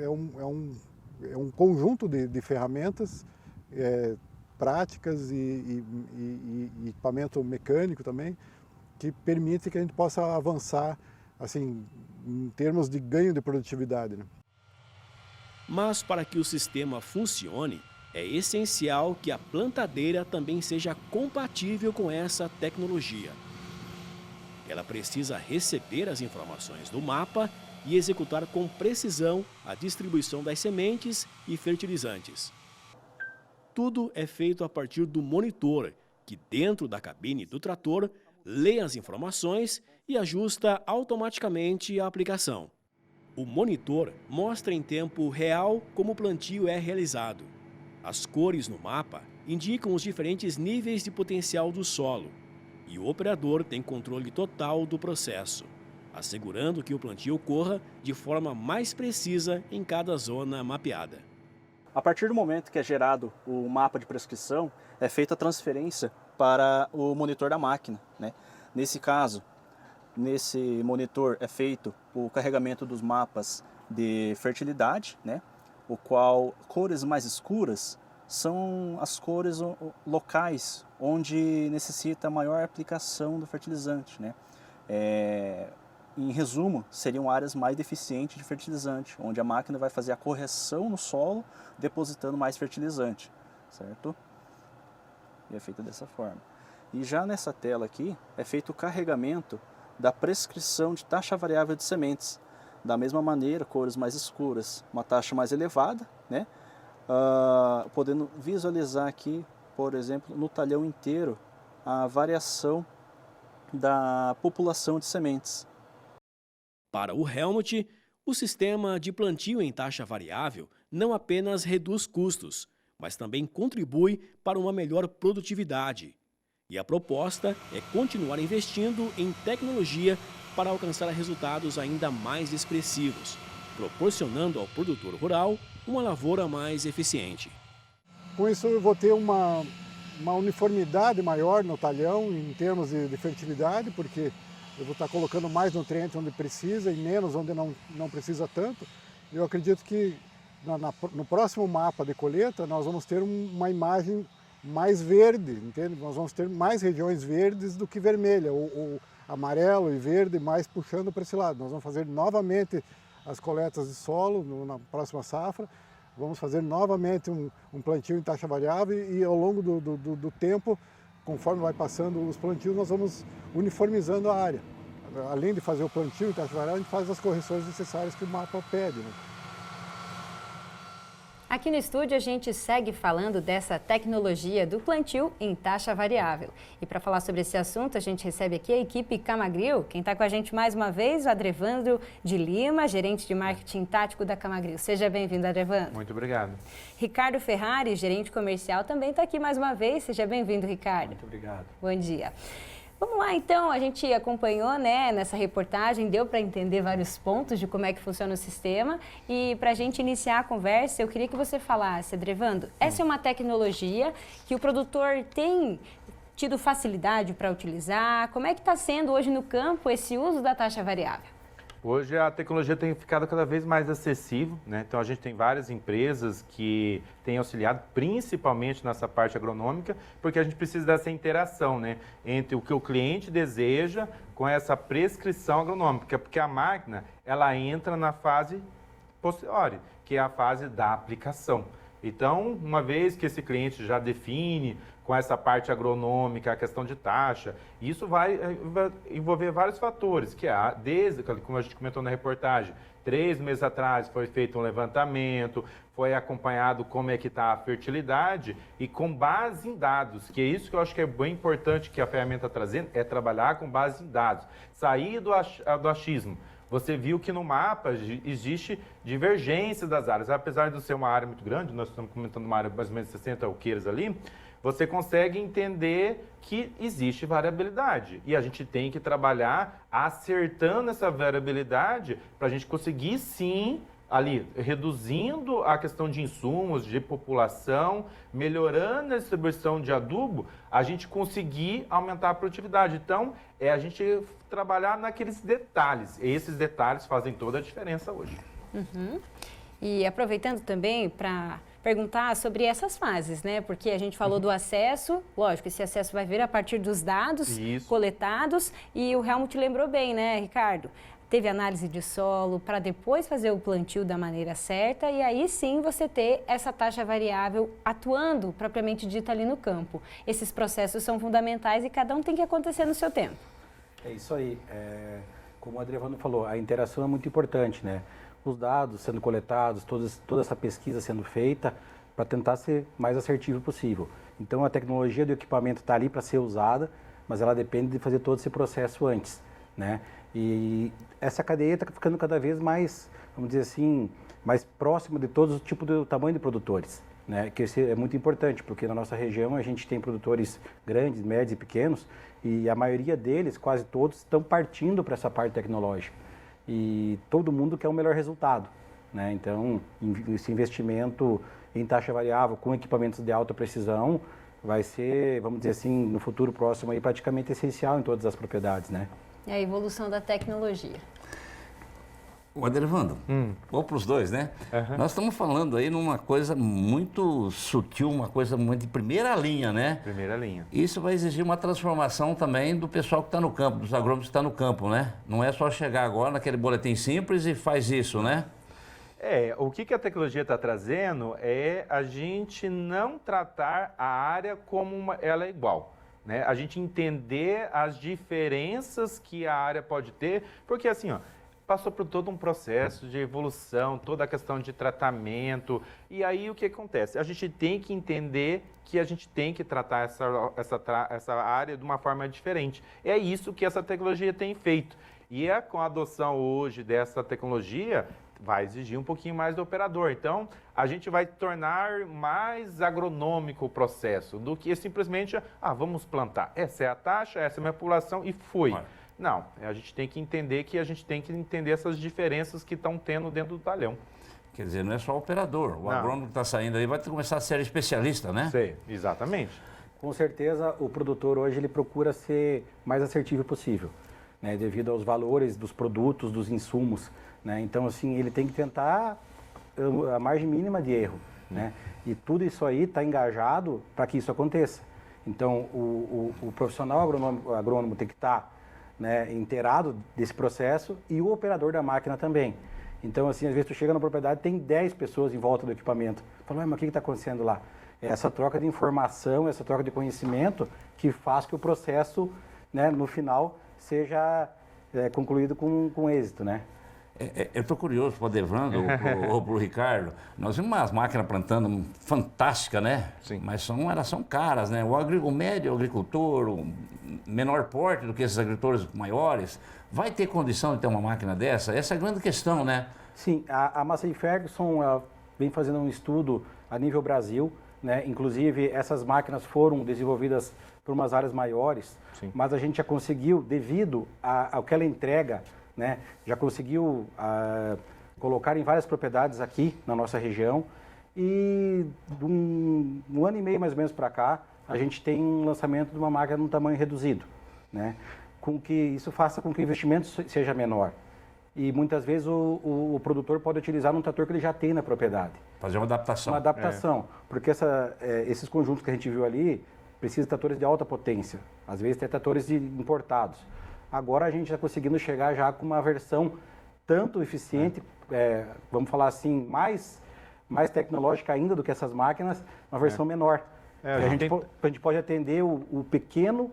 é um conjunto de ferramentas práticas e equipamento mecânico também que permite que a gente possa avançar assim em termos de ganho de produtividade, né? Mas para que o sistema funcione, é essencial que a plantadeira também seja compatível com essa tecnologia. Ela precisa receber as informações do mapa e executar com precisão a distribuição das sementes e fertilizantes. Tudo é feito a partir do monitor, que dentro da cabine do trator lê as informações e ajusta automaticamente a aplicação. O monitor mostra em tempo real como o plantio é realizado. As cores no mapa indicam os diferentes níveis de potencial do solo e o operador tem controle total do processo, assegurando que o plantio ocorra de forma mais precisa em cada zona mapeada. A partir do momento que é gerado o mapa de prescrição, é feita a transferência para o monitor da máquina, né? Nesse caso, nesse monitor é feito o carregamento dos mapas de fertilidade, né? O qual cores mais escuras são as cores locais onde necessita maior aplicação do fertilizante, né? Em resumo, seriam áreas mais deficientes de fertilizante, onde a máquina vai fazer a correção no solo, depositando mais fertilizante, certo? E é feito dessa forma. E já nessa tela aqui, é feito o carregamento da prescrição de taxa variável de sementes. Da mesma maneira, cores mais escuras, uma taxa mais elevada, né? Podendo visualizar aqui, por exemplo, no talhão inteiro, a variação da população de sementes. Para o Helmut, o sistema de plantio em taxa variável não apenas reduz custos, mas também contribui para uma melhor produtividade. E a proposta é continuar investindo em tecnologia para alcançar resultados ainda mais expressivos, proporcionando ao produtor rural uma lavoura mais eficiente. Com isso eu vou ter uma uniformidade maior no talhão em termos de fertilidade, porque eu vou estar colocando mais nutrientes onde precisa e menos onde não precisa tanto. Eu acredito que no próximo mapa de colheita nós vamos ter uma imagem mais verde, entende? Nós vamos ter mais regiões verdes do que vermelha, ou amarelo e verde mais puxando para esse lado. Nós vamos fazer novamente as coletas de solo na próxima safra, vamos fazer novamente um plantio em taxa variável e ao longo do tempo, conforme vai passando os plantios, nós vamos uniformizando a área. Além de fazer o plantio em taxa variável, a gente faz as correções necessárias que o mapa pede, né? Aqui no estúdio a gente segue falando dessa tecnologia do plantio em taxa variável. E para falar sobre esse assunto, a gente recebe aqui a equipe Camagril. Quem está com a gente mais uma vez, o Adrevandro de Lima, gerente de marketing tático da Camagril. Seja bem-vindo, Adrevandro. Muito obrigado. Ricardo Ferrari, gerente comercial, também está aqui mais uma vez. Seja bem-vindo, Ricardo. Muito obrigado. Bom dia. Vamos lá, então, a gente acompanhou, né, nessa reportagem, deu para entender vários pontos de como é que funciona o sistema e para a gente iniciar a conversa, eu queria que você falasse, Adrevando, essa é uma tecnologia que o produtor tem tido facilidade para utilizar, como é que está sendo hoje no campo esse uso da taxa variável? Hoje a tecnologia tem ficado cada vez mais acessível, né? Então a gente tem várias empresas que têm auxiliado, principalmente nessa parte agronômica, porque a gente precisa dessa interação, né, entre o que o cliente deseja com essa prescrição agronômica, porque a máquina ela entra na fase posterior, que é a fase da aplicação. Então, uma vez que esse cliente já define com essa parte agronômica, a questão de taxa, isso vai envolver vários fatores, que é, desde, como a gente comentou na reportagem, 3 meses atrás foi feito um levantamento, foi acompanhado como é que está a fertilidade e com base em dados, que é isso que eu acho que é bem importante que a ferramenta está trazendo, é trabalhar com base em dados, sair do achismo. Você viu que no mapa existe divergência das áreas, apesar de ser uma área muito grande, nós estamos comentando uma área mais ou menos 60 alqueires ali, você consegue entender que existe variabilidade. E a gente tem que trabalhar acertando essa variabilidade para a gente conseguir, sim, ali, reduzindo a questão de insumos, de população, melhorando a distribuição de adubo, a gente conseguir aumentar a produtividade. Então, é a gente trabalhar naqueles detalhes. E esses detalhes fazem toda a diferença hoje. Uhum. E aproveitando também para perguntar sobre essas fases, né? Porque a gente falou do acesso, lógico, esse acesso vai vir a partir dos dados coletados e o Helmut lembrou bem, né, Ricardo? Teve análise de solo para depois fazer o plantio da maneira certa e aí sim você ter essa taxa variável atuando propriamente dita ali no campo. Esses processos são fundamentais e cada um tem que acontecer no seu tempo. É isso aí. Como o Adrevando falou, a interação é muito importante, né? Os dados sendo coletados, toda essa pesquisa sendo feita para tentar ser mais assertivo possível. Então a tecnologia do equipamento está ali para ser usada, mas ela depende de fazer todo esse processo antes, né? E essa cadeia está ficando cada vez mais, vamos dizer assim, mais próxima de todos os tipos de tamanho de produtores, né? Que é muito importante, porque na nossa região a gente tem produtores grandes, médios e pequenos, e a maioria deles, quase todos, estão partindo para essa parte tecnológica. E todo mundo quer o melhor resultado, né? Então, esse investimento em taxa variável com equipamentos de alta precisão vai ser, vamos dizer assim, no futuro próximo aí praticamente essencial em todas as propriedades, né? É a evolução da tecnologia. O Adrevando, ou para os dois, né? Nós estamos falando aí numa coisa muito sutil, uma coisa muito de primeira linha, né? Primeira linha. Isso vai exigir uma transformação também do pessoal que está no campo, dos agrônomos que estão no campo, né? Não é só chegar agora naquele boletim simples e faz isso, né? O que a tecnologia está trazendo é a gente não tratar a área como ela é igual. Né? A gente entender as diferenças que a área pode ter, porque assim, passou por todo um processo de evolução, toda a questão de tratamento, e aí o que acontece? A gente tem que entender que a gente tem que tratar essa área de uma forma diferente. É isso que essa tecnologia tem feito. E com a adoção hoje dessa tecnologia, vai exigir um pouquinho mais do operador. Então, a gente vai tornar mais agronômico o processo do que simplesmente, vamos plantar. Essa é a taxa, essa é a minha população e foi. Não, a gente tem que entender essas diferenças que estão tendo dentro do talhão. Quer dizer, não é só o operador. O agrônomo que está saindo aí vai começar a ser especialista, né? Sim, exatamente. Com certeza, o produtor hoje ele procura ser mais assertivo possível, né? Devido aos valores dos produtos, dos insumos, né? Então, assim, ele tem que tentar a margem mínima de erro, né? E tudo isso aí está engajado para que isso aconteça. Então, o profissional agrônomo tem que estar, né, inteirado desse processo e o operador da máquina também. Então, assim, às vezes tu chega na propriedade, tem 10 pessoas em volta do equipamento. Fala, mas o que está acontecendo lá? É essa troca de informação, essa troca de conhecimento que faz que o processo, né, no final, seja concluído com êxito, né? Eu estou curioso para o Adevando ou para o Ricardo. Nós vimos umas máquinas plantando fantásticas, né? Sim. Mas elas são caras, né? O médio agricultor, o menor porte do que esses agricultores maiores, vai ter condição de ter uma máquina dessa? Essa é a grande questão, né? Sim, a Massey Ferguson vem fazendo um estudo a nível Brasil, né? Inclusive, essas máquinas foram desenvolvidas por umas áreas maiores, mas a gente já conseguiu, devido ao que ela entrega, né? Já conseguiu colocar em várias propriedades aqui na nossa região e de um ano e meio mais ou menos para cá, a gente tem um lançamento de uma máquina num tamanho reduzido, né? Com que isso faça com que o investimento seja menor. E muitas vezes o produtor pode utilizar num trator que ele já tem na propriedade. Fazer uma adaptação. Uma adaptação, porque esses conjuntos que a gente viu ali precisam de tratores de alta potência, às vezes até tratores importados. Agora a gente está conseguindo chegar já com uma versão tanto eficiente, vamos falar assim, mais tecnológica ainda do que essas máquinas, uma versão menor. A gente pode atender o pequeno,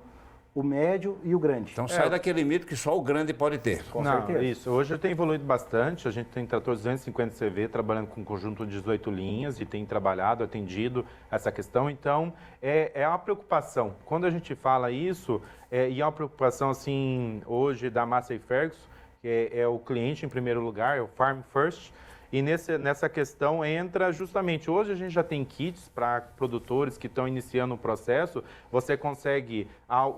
o médio e o grande. Então sai daquele mito que só o grande pode ter. Com certeza. Isso. Hoje tem evoluído bastante. A gente tem trator 250 CV trabalhando com um conjunto de 18 linhas e tem trabalhado, atendido essa questão. Então, é uma preocupação. Quando a gente fala isso, e é uma preocupação assim hoje da Massey Ferguson, que é o cliente em primeiro lugar, é o Farm First. E nessa questão entra justamente, hoje a gente já tem kits para produtores que estão iniciando o processo, você consegue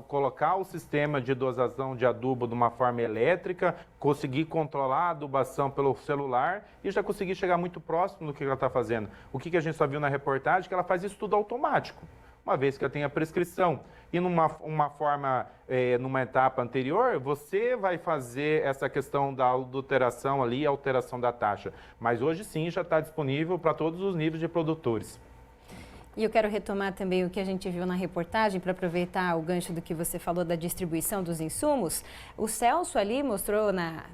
colocar o sistema de dosação de adubo de uma forma elétrica, conseguir controlar a adubação pelo celular e já conseguir chegar muito próximo do que ela está fazendo. O que a gente só viu na reportagem, que ela faz isso tudo automático, uma vez que ela tem a prescrição. E numa etapa anterior, você vai fazer essa questão da adulteração ali, a alteração da taxa. Mas hoje sim já está disponível para todos os níveis de produtores. E eu quero retomar também o que a gente viu na reportagem, para aproveitar o gancho do que você falou da distribuição dos insumos. O Celso ali mostrou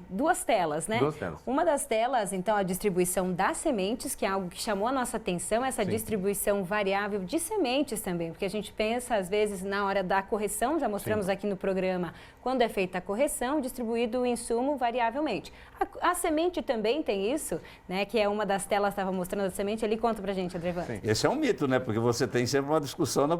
duas telas, né? Duas telas. Uma das telas, então, a distribuição das sementes, que é algo que chamou a nossa atenção, essa distribuição variável de sementes também, porque a gente pensa, às vezes, na hora da correção, já mostramos aqui no programa, quando é feita a correção, distribuído o insumo variavelmente. A semente também tem isso, né? Que é uma das telas, estava mostrando a semente ali. Conta pra gente, Adrevando. Esse é um mito, né? Porque você tem sempre uma discussão na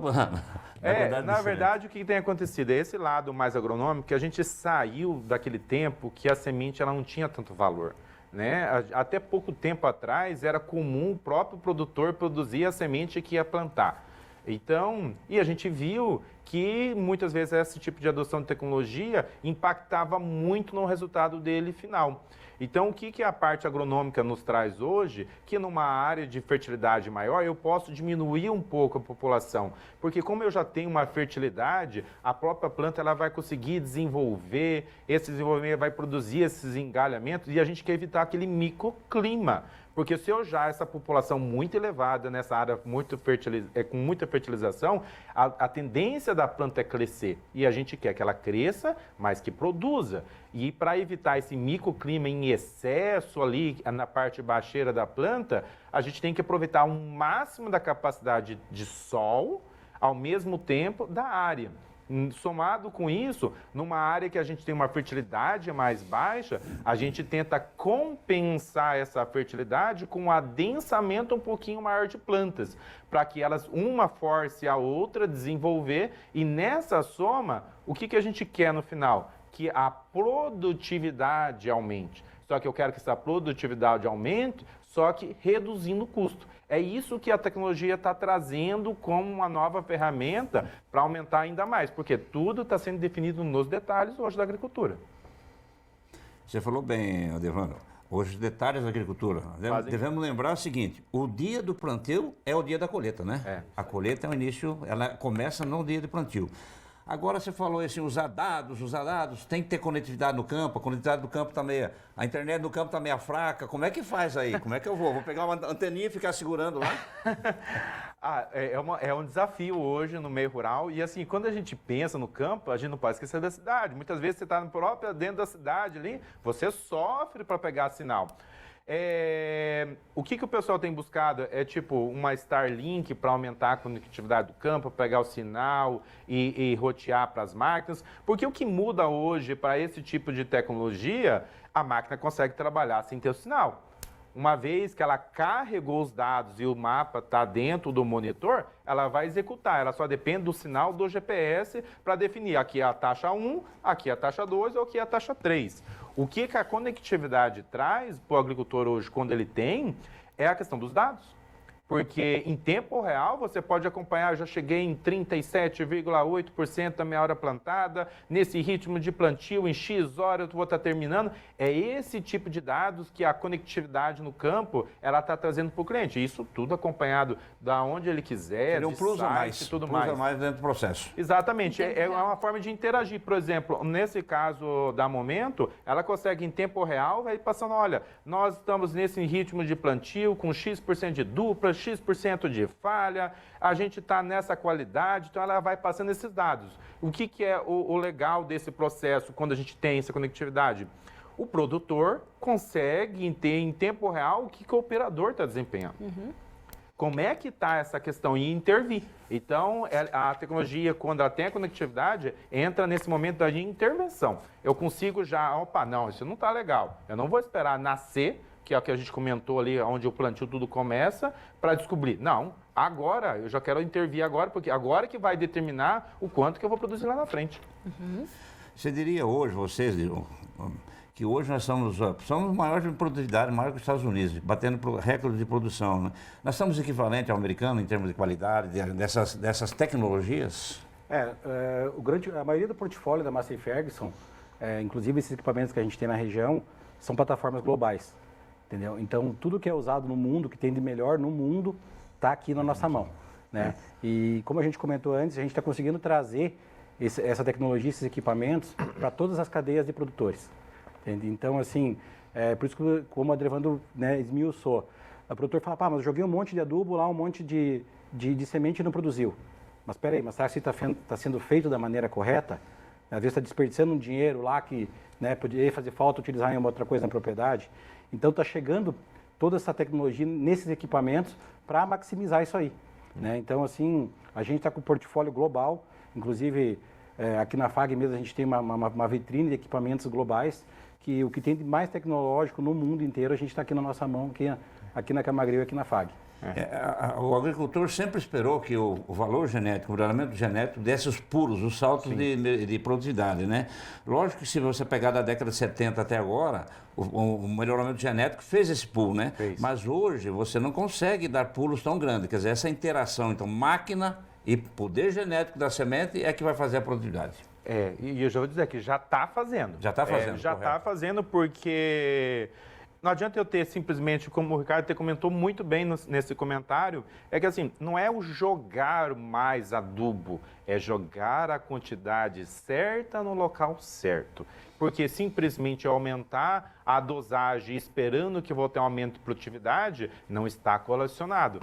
verdade, o que tem acontecido é esse lado mais agronômico, que a gente saiu daquele tempo que a semente ela não tinha tanto valor. Né? Até pouco tempo atrás era comum o próprio produtor produzir a semente que ia plantar. Então, e a gente viu que muitas vezes esse tipo de adoção de tecnologia impactava muito no resultado dele final. Então, o que a parte agronômica nos traz hoje? Que numa área de fertilidade maior, eu posso diminuir um pouco a população. Porque como eu já tenho uma fertilidade, a própria planta ela vai conseguir desenvolver, esse desenvolvimento vai produzir esses engalhamentos e a gente quer evitar aquele microclima. Porque se eu já essa população muito elevada nessa área com muita fertilização, a tendência da planta é crescer. E a gente quer que ela cresça, mas que produza. E para evitar esse microclima em excesso ali na parte baixeira da planta, a gente tem que aproveitar o máximo da capacidade de sol, ao mesmo tempo da área. Somado com isso, numa área que a gente tem uma fertilidade mais baixa, a gente tenta compensar essa fertilidade com um adensamento um pouquinho maior de plantas, para que elas, uma force a outra, desenvolver, e nessa soma, o que a gente quer no final? Que a produtividade aumente. Só que eu quero que essa produtividade aumente, só que reduzindo o custo. É isso que a tecnologia está trazendo como uma nova ferramenta para aumentar ainda mais, porque tudo está sendo definido nos detalhes hoje da agricultura. Você falou bem, Adevando. Hoje, os detalhes da agricultura. Devemos lembrar o seguinte, o dia do plantio é o dia da colheita, né? A colheita é o início, ela começa no dia do plantio. Agora você falou assim, usar dados, tem que ter conectividade no campo, a conectividade do campo está meia, a internet no campo está meia fraca, como é que faz aí? Como é que eu vou? Vou pegar uma anteninha e ficar segurando lá? É um desafio hoje no meio rural e assim, quando a gente pensa no campo, a gente não pode esquecer da cidade. Muitas vezes você está dentro da cidade ali, você sofre para pegar sinal. O que o pessoal tem buscado é tipo uma Starlink para aumentar a conectividade do campo, pegar o sinal e rotear para as máquinas, porque o que muda hoje para esse tipo de tecnologia, a máquina consegue trabalhar sem ter o sinal. Uma vez que ela carregou os dados e o mapa está dentro do monitor, ela vai executar. Ela só depende do sinal do GPS para definir aqui é a taxa 1, aqui é a taxa 2 ou aqui é a taxa 3. O que a conectividade traz para o agricultor hoje, quando ele tem, é a questão dos dados. Porque em tempo real você pode acompanhar, eu já cheguei em 37,8% da minha hora plantada, nesse ritmo de plantio, em X horas eu vou estar terminando. É esse tipo de dados que a conectividade no campo, ela está trazendo para o cliente. Isso tudo acompanhado da onde ele quiser, de plus a mais, e tudo mais. mais dentro do processo. Exatamente, é uma forma de interagir. Por exemplo, nesse caso da Momento, ela consegue em tempo real, vai passando, olha, nós estamos nesse ritmo de plantio com X% de dupla, X% de falha, a gente está nessa qualidade, então ela vai passando esses dados. O que é o legal desse processo quando a gente tem essa conectividade? O produtor consegue ter em tempo real o que o operador está desempenhando. Como é que está essa questão e intervir? Então, a tecnologia, quando ela tem a conectividade, entra nesse momento da intervenção. Eu consigo já, opa, não, isso não está legal. Eu não vou esperar nascer, que é o que a gente comentou ali, onde o plantio tudo começa, para descobrir. Não, agora, eu já quero intervir agora, porque agora que vai determinar o quanto que eu vou produzir lá na frente. Você diria hoje, vocês, que hoje nós somos maiores de produtividade, maior que os Estados Unidos, batendo recorde de produção, né? Nós somos equivalentes ao americano em termos de qualidade dessas tecnologias? A maioria do portfólio da Massey Ferguson, inclusive esses equipamentos que a gente tem na região, são plataformas globais. Entendeu? Então, tudo que é usado no mundo, que tem de melhor no mundo, está aqui na nossa mão, né? E como a gente comentou antes, a gente está conseguindo trazer essa tecnologia, esses equipamentos, para todas as cadeias de produtores. Entende? Então, assim, por isso que, como o Adrevando, né, esmiuçou, o produtor fala, mas eu joguei um monte de adubo lá, um monte de semente e não produziu. Mas espera aí, mas será que está sendo feito da maneira correta? Às vezes está desperdiçando um dinheiro lá que, né, poderia fazer falta utilizar em uma outra coisa na propriedade. Então está chegando toda essa tecnologia nesses equipamentos para maximizar isso aí, né? Então, assim, a gente está com o portfólio global, inclusive aqui na FAG mesmo a gente tem uma vitrine de equipamentos globais, que o que tem de mais tecnológico no mundo inteiro a gente está aqui na nossa mão, aqui na Camagril e aqui na FAG. O agricultor sempre esperou que o valor genético, o melhoramento genético desse os pulos, os saltos de produtividade, né? Lógico que se você pegar da década de 70 até agora, o melhoramento genético fez esse pulo, né? Mas hoje você não consegue dar pulos tão grandes, quer dizer, essa interação, então, máquina e poder genético da semente é que vai fazer a produtividade. E eu já vou dizer que já está fazendo. Já está fazendo, já está fazendo porque... Não adianta eu ter simplesmente, como o Ricardo comentou muito bem nesse comentário, é que assim, não é o jogar mais adubo, é jogar a quantidade certa no local certo. Porque simplesmente aumentar a dosagem esperando que vou ter um aumento de produtividade não está correlacionado.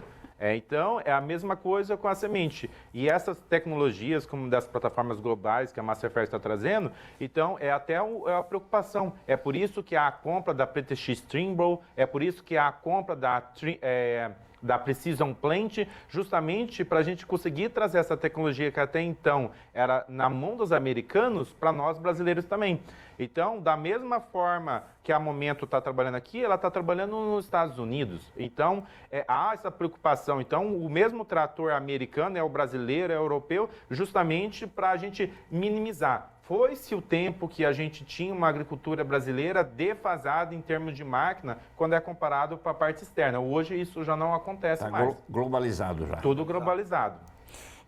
Então, é a mesma coisa com a semente. E essas tecnologias, como das plataformas globais que a Massey Ferguson está trazendo, então, é até a preocupação. É por isso que há a compra da PTX Trimble, é por isso que há a compra da Precision Plant, justamente para a gente conseguir trazer essa tecnologia que até então era na mão dos americanos, para nós brasileiros também. Então, da mesma forma que a Momento está trabalhando aqui, ela está trabalhando nos Estados Unidos. Então, há essa preocupação. Então, o mesmo trator americano é o brasileiro, é o europeu, justamente para a gente minimizar. Foi-se o tempo que a gente tinha uma agricultura brasileira defasada em termos de máquina, quando é comparado para a parte externa. Hoje isso já não acontece mais. Globalizado já. Tudo globalizado.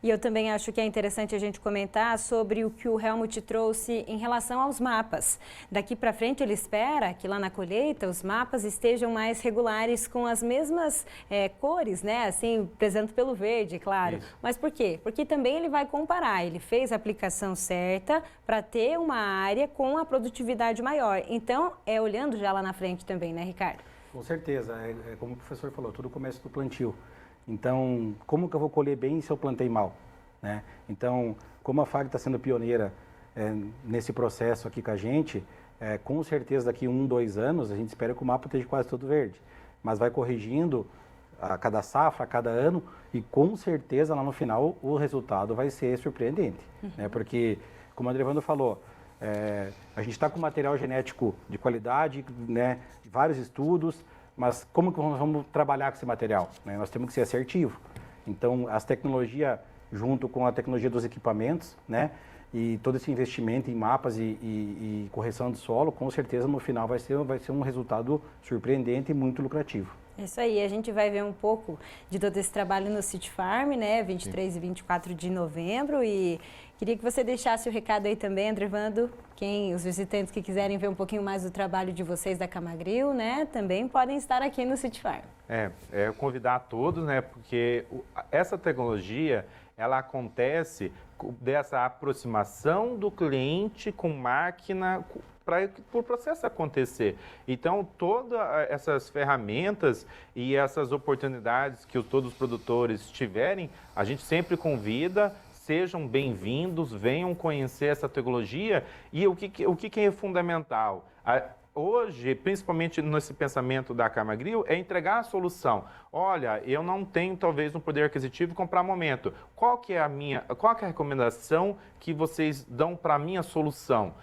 E eu também acho que é interessante a gente comentar sobre o que o Helmut trouxe em relação aos mapas. Daqui para frente ele espera que lá na colheita os mapas estejam mais regulares com as mesmas cores, né? Assim, prezando pelo verde, claro. Isso. Mas por quê? Porque também ele vai comparar. Ele fez a aplicação certa para ter uma área com a produtividade maior. Então, olhando já lá na frente também, né, Ricardo? Com certeza. Como o professor falou, tudo começa do plantio. Então, como que eu vou colher bem se eu plantei mal, né? Então, como a FAG está sendo pioneira nesse processo aqui com a gente, com certeza daqui 1, 2 anos, a gente espera que o mapa esteja quase todo verde. Mas vai corrigindo a cada safra, a cada ano, e com certeza lá no final o resultado vai ser surpreendente, né? Porque, como o Adrevando falou, A gente está com material genético de qualidade, né, vários estudos, mas como que nós vamos trabalhar com esse material? Né? Nós temos que ser assertivo. Então, as tecnologias, junto com a tecnologia dos equipamentos, né, e todo esse investimento em mapas e correção de solo, com certeza no final vai ser um resultado surpreendente e muito lucrativo. É isso aí, a gente vai ver um pouco de todo esse trabalho no City Farm, né, 23 e 24 de novembro, e queria que você deixasse o recado aí também, Andrevando, os visitantes que quiserem ver um pouquinho mais do trabalho de vocês da Camagril, né, também podem estar aqui no City Farm. Convidar a todos, né, porque essa tecnologia, ela acontece dessa aproximação do cliente com máquina, para o processo acontecer. Então, todas essas ferramentas e essas oportunidades que todos os produtores tiverem, a gente sempre convida, sejam bem-vindos, venham conhecer essa tecnologia. E o que é fundamental? Hoje, principalmente nesse pensamento da Camagril, é entregar a solução. Olha, eu não tenho talvez um poder aquisitivo comprar momento. Qual que é a recomendação que vocês dão para a minha solução?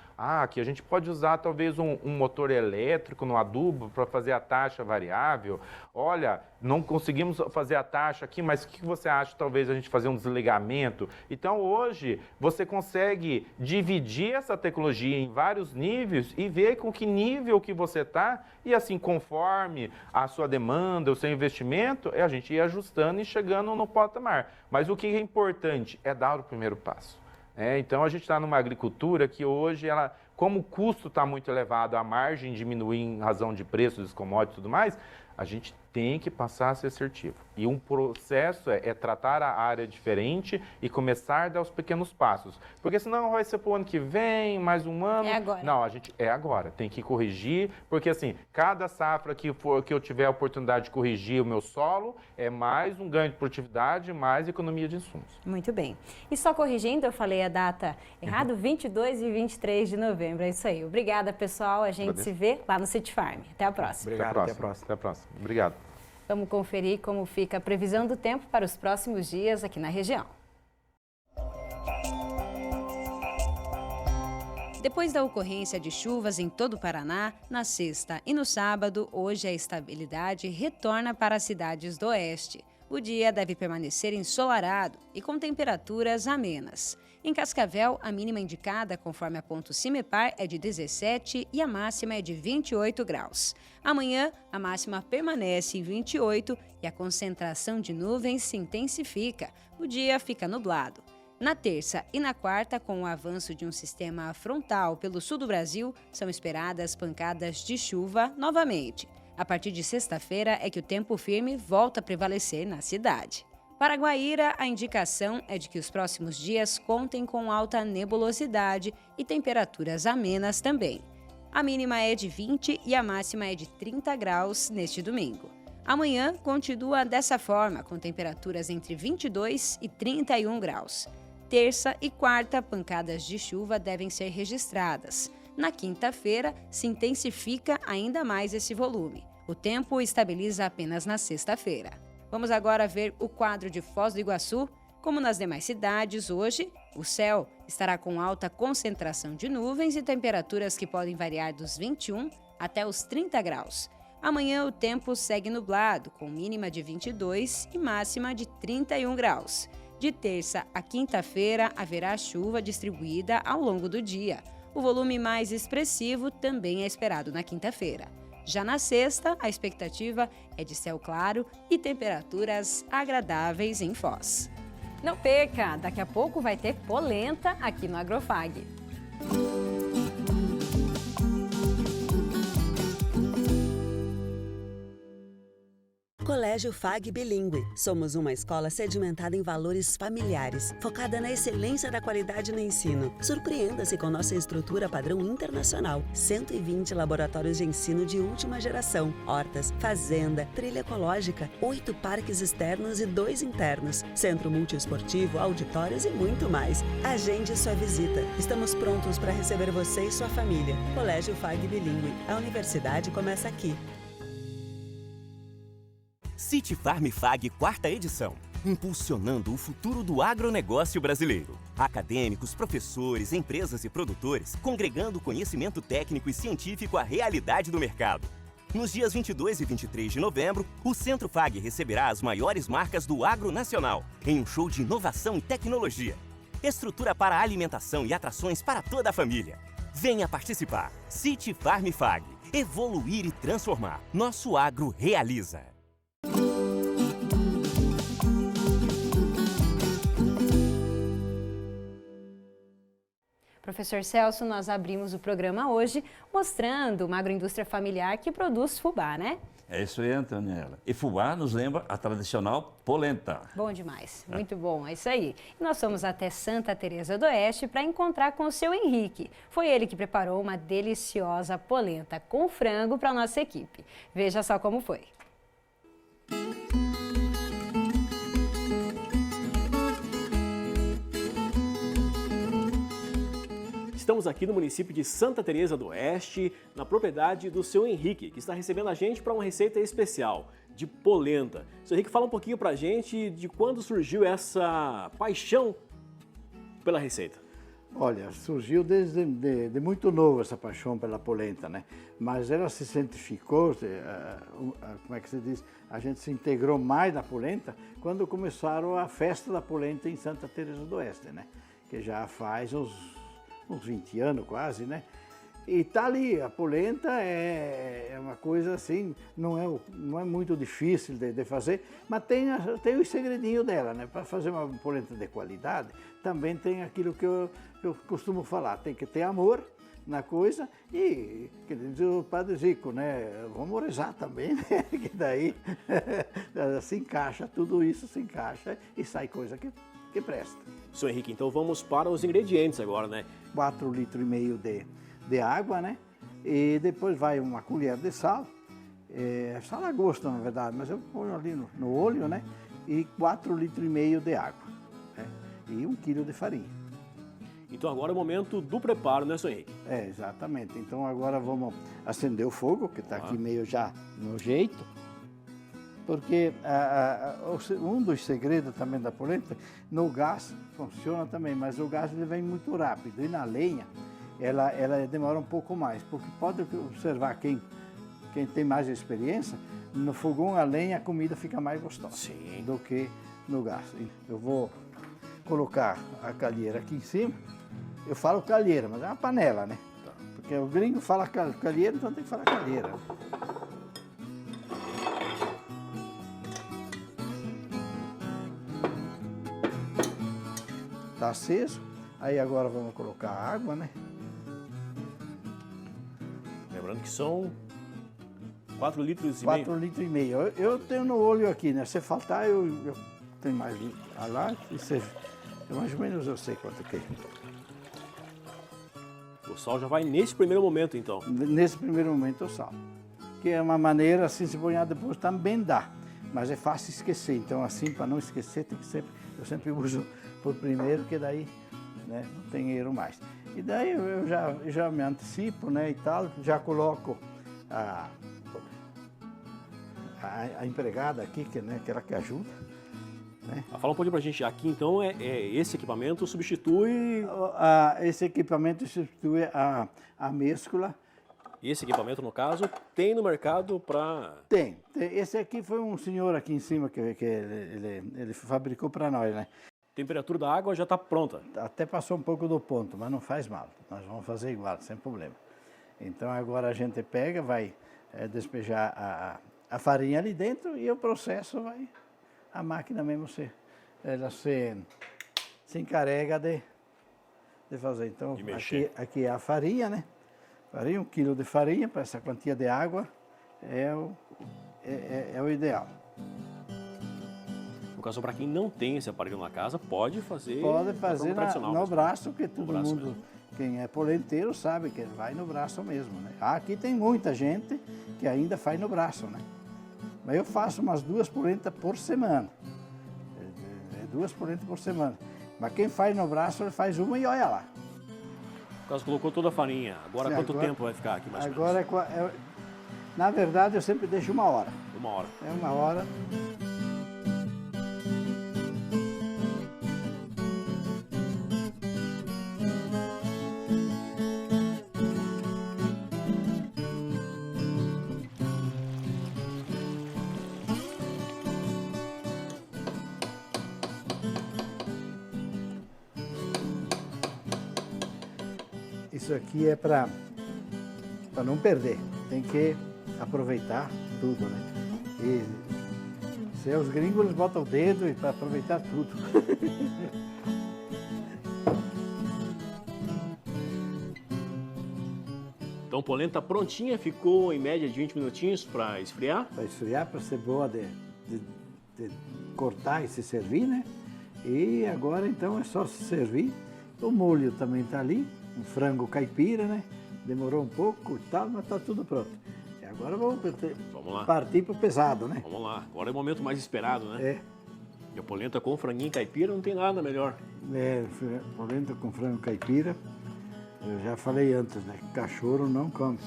Que a gente pode usar talvez um motor elétrico no adubo para fazer a taxa variável. Olha, não conseguimos fazer a taxa aqui, mas o que você acha talvez a gente fazer um desligamento? Então hoje você consegue dividir essa tecnologia em vários níveis e ver com que nível que você está e assim conforme a sua demanda, o seu investimento, a gente ir ajustando e chegando no patamar. Mas o que é importante é dar o primeiro passo. Então, a gente está numa agricultura que hoje, como o custo está muito elevado, a margem diminui em razão de preços dos commodities e tudo mais, a gente tem que passar a ser assertivo. E um processo é tratar a área diferente e começar a dar os pequenos passos. Porque senão vai ser para o ano que vem, mais um ano. É agora. Não, é agora. Tem que corrigir, porque assim, cada safra que eu tiver a oportunidade de corrigir o meu solo, é mais um ganho de produtividade, mais economia de insumos. Muito bem. E só corrigindo, eu falei a data errado, 22 e 23 de novembro. É isso aí. Obrigada, pessoal. A gente se vê lá no City Farm. Até a próxima. Obrigado. Até a próxima. Obrigado. Vamos conferir como fica a previsão do tempo para os próximos dias aqui na região. Depois da ocorrência de chuvas em todo o Paraná, na sexta e no sábado, hoje a estabilidade retorna para as cidades do oeste. O dia deve permanecer ensolarado e com temperaturas amenas. Em Cascavel, a mínima indicada, conforme aponta o CIMEPAR, é de 17 e a máxima é de 28 graus. Amanhã, a máxima permanece em 28 e a concentração de nuvens se intensifica. O dia fica nublado. Na terça e na quarta, com o avanço de um sistema frontal pelo sul do Brasil, são esperadas pancadas de chuva novamente. A partir de sexta-feira é que o tempo firme volta a prevalecer na cidade. Para Guaíra, a indicação é de que os próximos dias contem com alta nebulosidade e temperaturas amenas também. A mínima é de 20 e a máxima é de 30 graus neste domingo. Amanhã continua dessa forma, com temperaturas entre 22 e 31 graus. Terça e quarta, pancadas de chuva devem ser registradas. Na quinta-feira, se intensifica ainda mais esse volume. O tempo estabiliza apenas na sexta-feira. Vamos agora ver o quadro de Foz do Iguaçu. Como nas demais cidades, hoje, o céu estará com alta concentração de nuvens e temperaturas que podem variar dos 21 até os 30 graus. Amanhã o tempo segue nublado, com mínima de 22 e máxima de 31 graus. De terça a quinta-feira, haverá chuva distribuída ao longo do dia. O volume mais expressivo também é esperado na quinta-feira. Já na sexta, a expectativa é de céu claro e temperaturas agradáveis em Foz. Não perca, daqui a pouco vai ter polenta aqui no Agrofag. Colégio FAG Bilíngue. Somos uma escola sedimentada em valores familiares, focada na excelência da qualidade no ensino. Surpreenda-se com nossa estrutura padrão internacional. 120 laboratórios de ensino de última geração, hortas, fazenda, trilha ecológica, 8 parques externos e 2 internos, centro multiesportivo, auditórios e muito mais. Agende sua visita. Estamos prontos para receber você e sua família. Colégio FAG Bilíngue. A universidade começa aqui. City Farm Fag, 4ª edição. impulsionando o futuro do agronegócio brasileiro. Acadêmicos, professores, empresas e produtores congregando conhecimento técnico e científico à realidade do mercado. Nos dias 22 e 23 de novembro, o Centro FAG receberá as maiores marcas do agro nacional em um show de inovação e tecnologia. Estrutura para alimentação e atrações para toda a família. Venha participar. City Farm FAG. Evoluir e transformar. Nosso agro realiza. Professor Celso, nós abrimos o programa hoje mostrando uma agroindústria familiar que produz fubá, né? É isso aí, Antoniela. E fubá nos lembra a tradicional polenta. Bom demais, muito bom, é isso aí. E nós fomos até Santa Teresa do Oeste para encontrar com o seu Henrique. Foi ele que preparou uma deliciosa polenta com frango para a nossa equipe. Veja só como foi. Estamos aqui no município de Santa Teresa do Oeste, na propriedade do seu Henrique, que está recebendo a gente para uma receita especial de polenta. Seu Henrique, fala um pouquinho para a gente de quando surgiu essa paixão pela receita. Olha, surgiu desde de muito novo essa paixão pela polenta, né? Mas ela se cientificou, como é que se diz? A gente se integrou mais na polenta quando começaram a festa da polenta em Santa Teresa do Oeste, né? Que já faz uns 20 anos quase, né? E tá ali, a polenta é uma coisa assim, não é muito difícil de fazer, mas tem os segredinhos dela, né? Para fazer uma polenta de qualidade, também tem aquilo que eu costumo falar, tem que ter amor na coisa e, que diz o Padre Zico, né? Vamos rezar também, né? Que daí se encaixa, tudo isso se encaixa e sai coisa que presta. Seu Henrique, então vamos para os ingredientes agora, né? 4,5 litros de água, né? E depois vai uma colher de sal, sal a gosto, na verdade, mas eu ponho ali no olho, né? E 4,5 litros de água, né? E 1 quilo de farinha. Então agora é o momento do preparo, né, seu Henrique? Exatamente. Então agora vamos acender o fogo, que está aqui meio já no jeito. Porque um dos segredos também da polenta, no gás funciona também, mas o gás ele vem muito rápido. E na lenha, ela demora um pouco mais. Porque pode observar quem tem mais experiência, no fogão a lenha a comida fica mais gostosa do que no gás. Eu vou colocar a calheira aqui em cima. Eu falo calheira, mas é uma panela, né? Porque o gringo fala calheira, então tem que falar calheira. Está aceso, aí agora vamos colocar a água, né? Lembrando que são 4 litros e 4 litros e meio. Eu tenho no olho aqui, né? Se faltar, eu tenho mais lá, mais ou menos eu sei quanto que é. O sal já vai nesse primeiro momento, então? Nesse primeiro momento o sal. Que é uma maneira, assim, se banhar depois também dá. Mas é fácil esquecer, então assim, para não esquecer, eu sempre uso por primeiro, que daí, né, não tem erro mais. E daí eu já me antecipo, né, e tal, já coloco a empregada aqui, que, né, aquela que ajuda. Né? Fala um pouquinho pra gente, aqui então esse equipamento substitui... Esse equipamento substitui a mescla. E esse equipamento, no caso, tem no mercado para... Tem. Esse aqui foi um senhor aqui em cima que ele fabricou para nós, né? A temperatura da água já está pronta. Até passou um pouco do ponto, mas não faz mal. Nós vamos fazer igual, sem problema. Então agora a gente pega, vai despejar a farinha ali dentro e o processo vai... A máquina mesmo ela se encarrega de fazer. Então aqui é a farinha, né? Farinha, 1 quilo de farinha para essa quantia de água é o ideal. No caso, para quem não tem esse aparelho na casa, pode fazer no braço, que todo mundo, quem é polenteiro, sabe que vai no braço mesmo, né? Aqui tem muita gente que ainda faz no braço, né? Mas eu faço umas 2 polentas por semana. 2 polentas por semana. Mas quem faz no braço, ele faz uma e olha lá. No caso, colocou toda a farinha. Agora, quanto tempo vai ficar aqui mais ou menos? Agora, na verdade, eu sempre deixo 1 hora. 1 hora. É 1 hora. Isso aqui é para não perder. Tem que aproveitar tudo, né? E se é os gringos, eles botam o dedo e para aproveitar tudo. Então a polenta prontinha, ficou em média de 20 minutinhos para esfriar? Para esfriar, para ser boa de cortar e se servir, né? E agora então é só se servir. O molho também está ali, um frango caipira, né? Demorou um pouco e tal, mas está tudo pronto. E agora vamos lá. Partir para o pesado, né? Vamos lá, agora é o momento mais esperado, né? É. E a polenta com franguinho caipira não tem nada melhor. É, polenta com frango caipira. Eu já falei antes, né? Cachorro não come.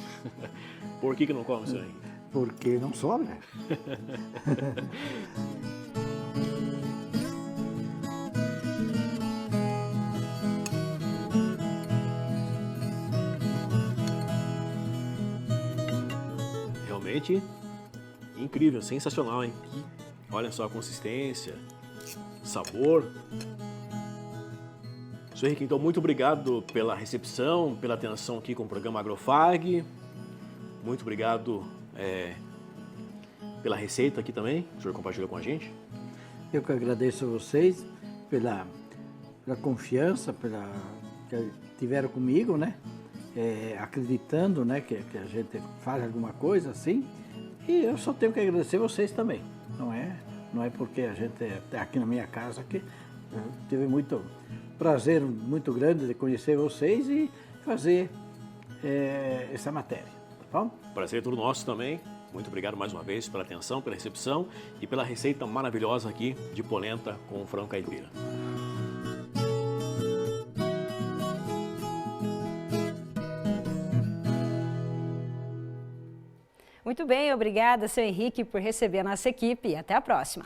Por que não come, senhor Henrique? Porque não sobra. Realmente incrível, sensacional, hein? Olha só a consistência, sabor. Senhor Henrique, então muito obrigado pela recepção, pela atenção aqui com o programa Agrofag. Muito obrigado pela receita aqui também, o senhor compartilhou com a gente. Eu que agradeço a vocês pela confiança, que tiveram comigo, né? Acreditando, né, que a gente faz alguma coisa assim. E eu só tenho que agradecer vocês também. Não é porque a gente está aqui na minha casa que eu tive muito prazer muito grande de conhecer vocês e fazer essa matéria, tá bom? Prazer é tudo nosso também. Muito obrigado mais uma vez pela atenção, pela recepção e pela receita maravilhosa aqui de polenta com frango caipira. Muito bem, obrigada, seu Henrique, por receber a nossa equipe e até a próxima.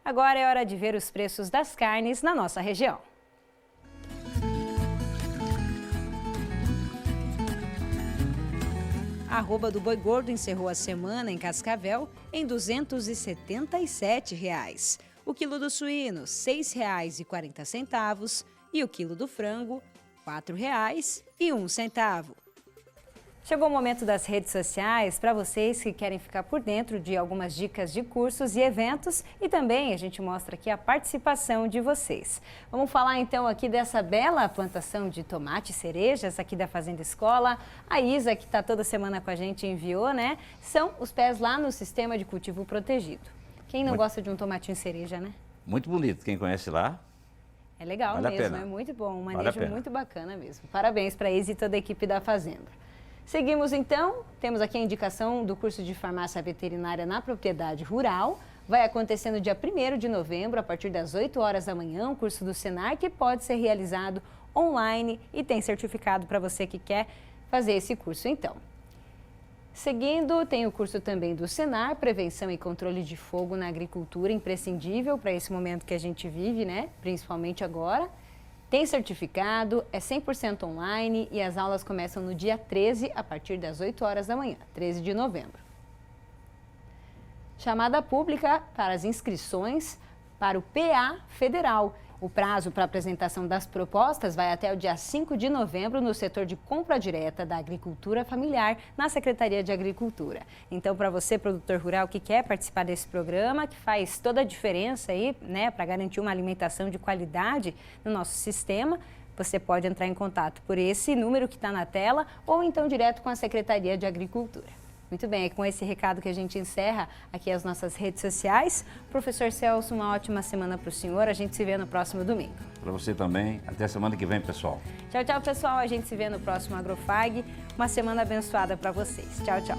Agora é hora de ver os preços das carnes na nossa região. A arroba do boi gordo encerrou a semana em Cascavel em R$ 277. O quilo do suíno, R$ 6,40 e o quilo do frango, R$ 4,01. Chegou o momento das redes sociais para vocês que querem ficar por dentro de algumas dicas de cursos e eventos e também a gente mostra aqui a participação de vocês. Vamos falar então aqui dessa bela plantação de tomate e cerejas aqui da Fazenda Escola. A Isa, que está toda semana com a gente, enviou, né? São os pés lá no sistema de cultivo protegido. Quem não gosta de um tomatinho cereja, né? Muito bonito, quem conhece lá. É legal vale mesmo, é muito bom, um manejo vale muito bacana mesmo. Parabéns para a Isa e toda a equipe da Fazenda. Seguimos então, temos aqui a indicação do curso de farmácia veterinária na propriedade rural. Vai acontecer no dia 1º de novembro, a partir das 8 horas da manhã, um curso do Senar que pode ser realizado online e tem certificado para você que quer fazer esse curso então. Seguindo, tem o curso também do Senar, Prevenção e Controle de Fogo na Agricultura, imprescindível para esse momento que a gente vive, né? Principalmente agora. Tem certificado, é 100% online e as aulas começam no dia 13, a partir das 8 horas da manhã, 13 de novembro. Chamada pública para as inscrições para o PA Federal. O prazo para apresentação das propostas vai até o dia 5 de novembro no setor de compra direta da agricultura familiar na Secretaria de Agricultura. Então, para você, produtor rural que quer participar desse programa, que faz toda a diferença aí, né, para garantir uma alimentação de qualidade no nosso sistema, você pode entrar em contato por esse número que está na tela ou então direto com a Secretaria de Agricultura. Muito bem, é com esse recado que a gente encerra aqui as nossas redes sociais. Professor Celso, uma ótima semana para o senhor. A gente se vê no próximo domingo. Para você também. Até semana que vem, pessoal. Tchau, tchau, pessoal. A gente se vê no próximo Agrofag. Uma semana abençoada para vocês. Tchau, tchau.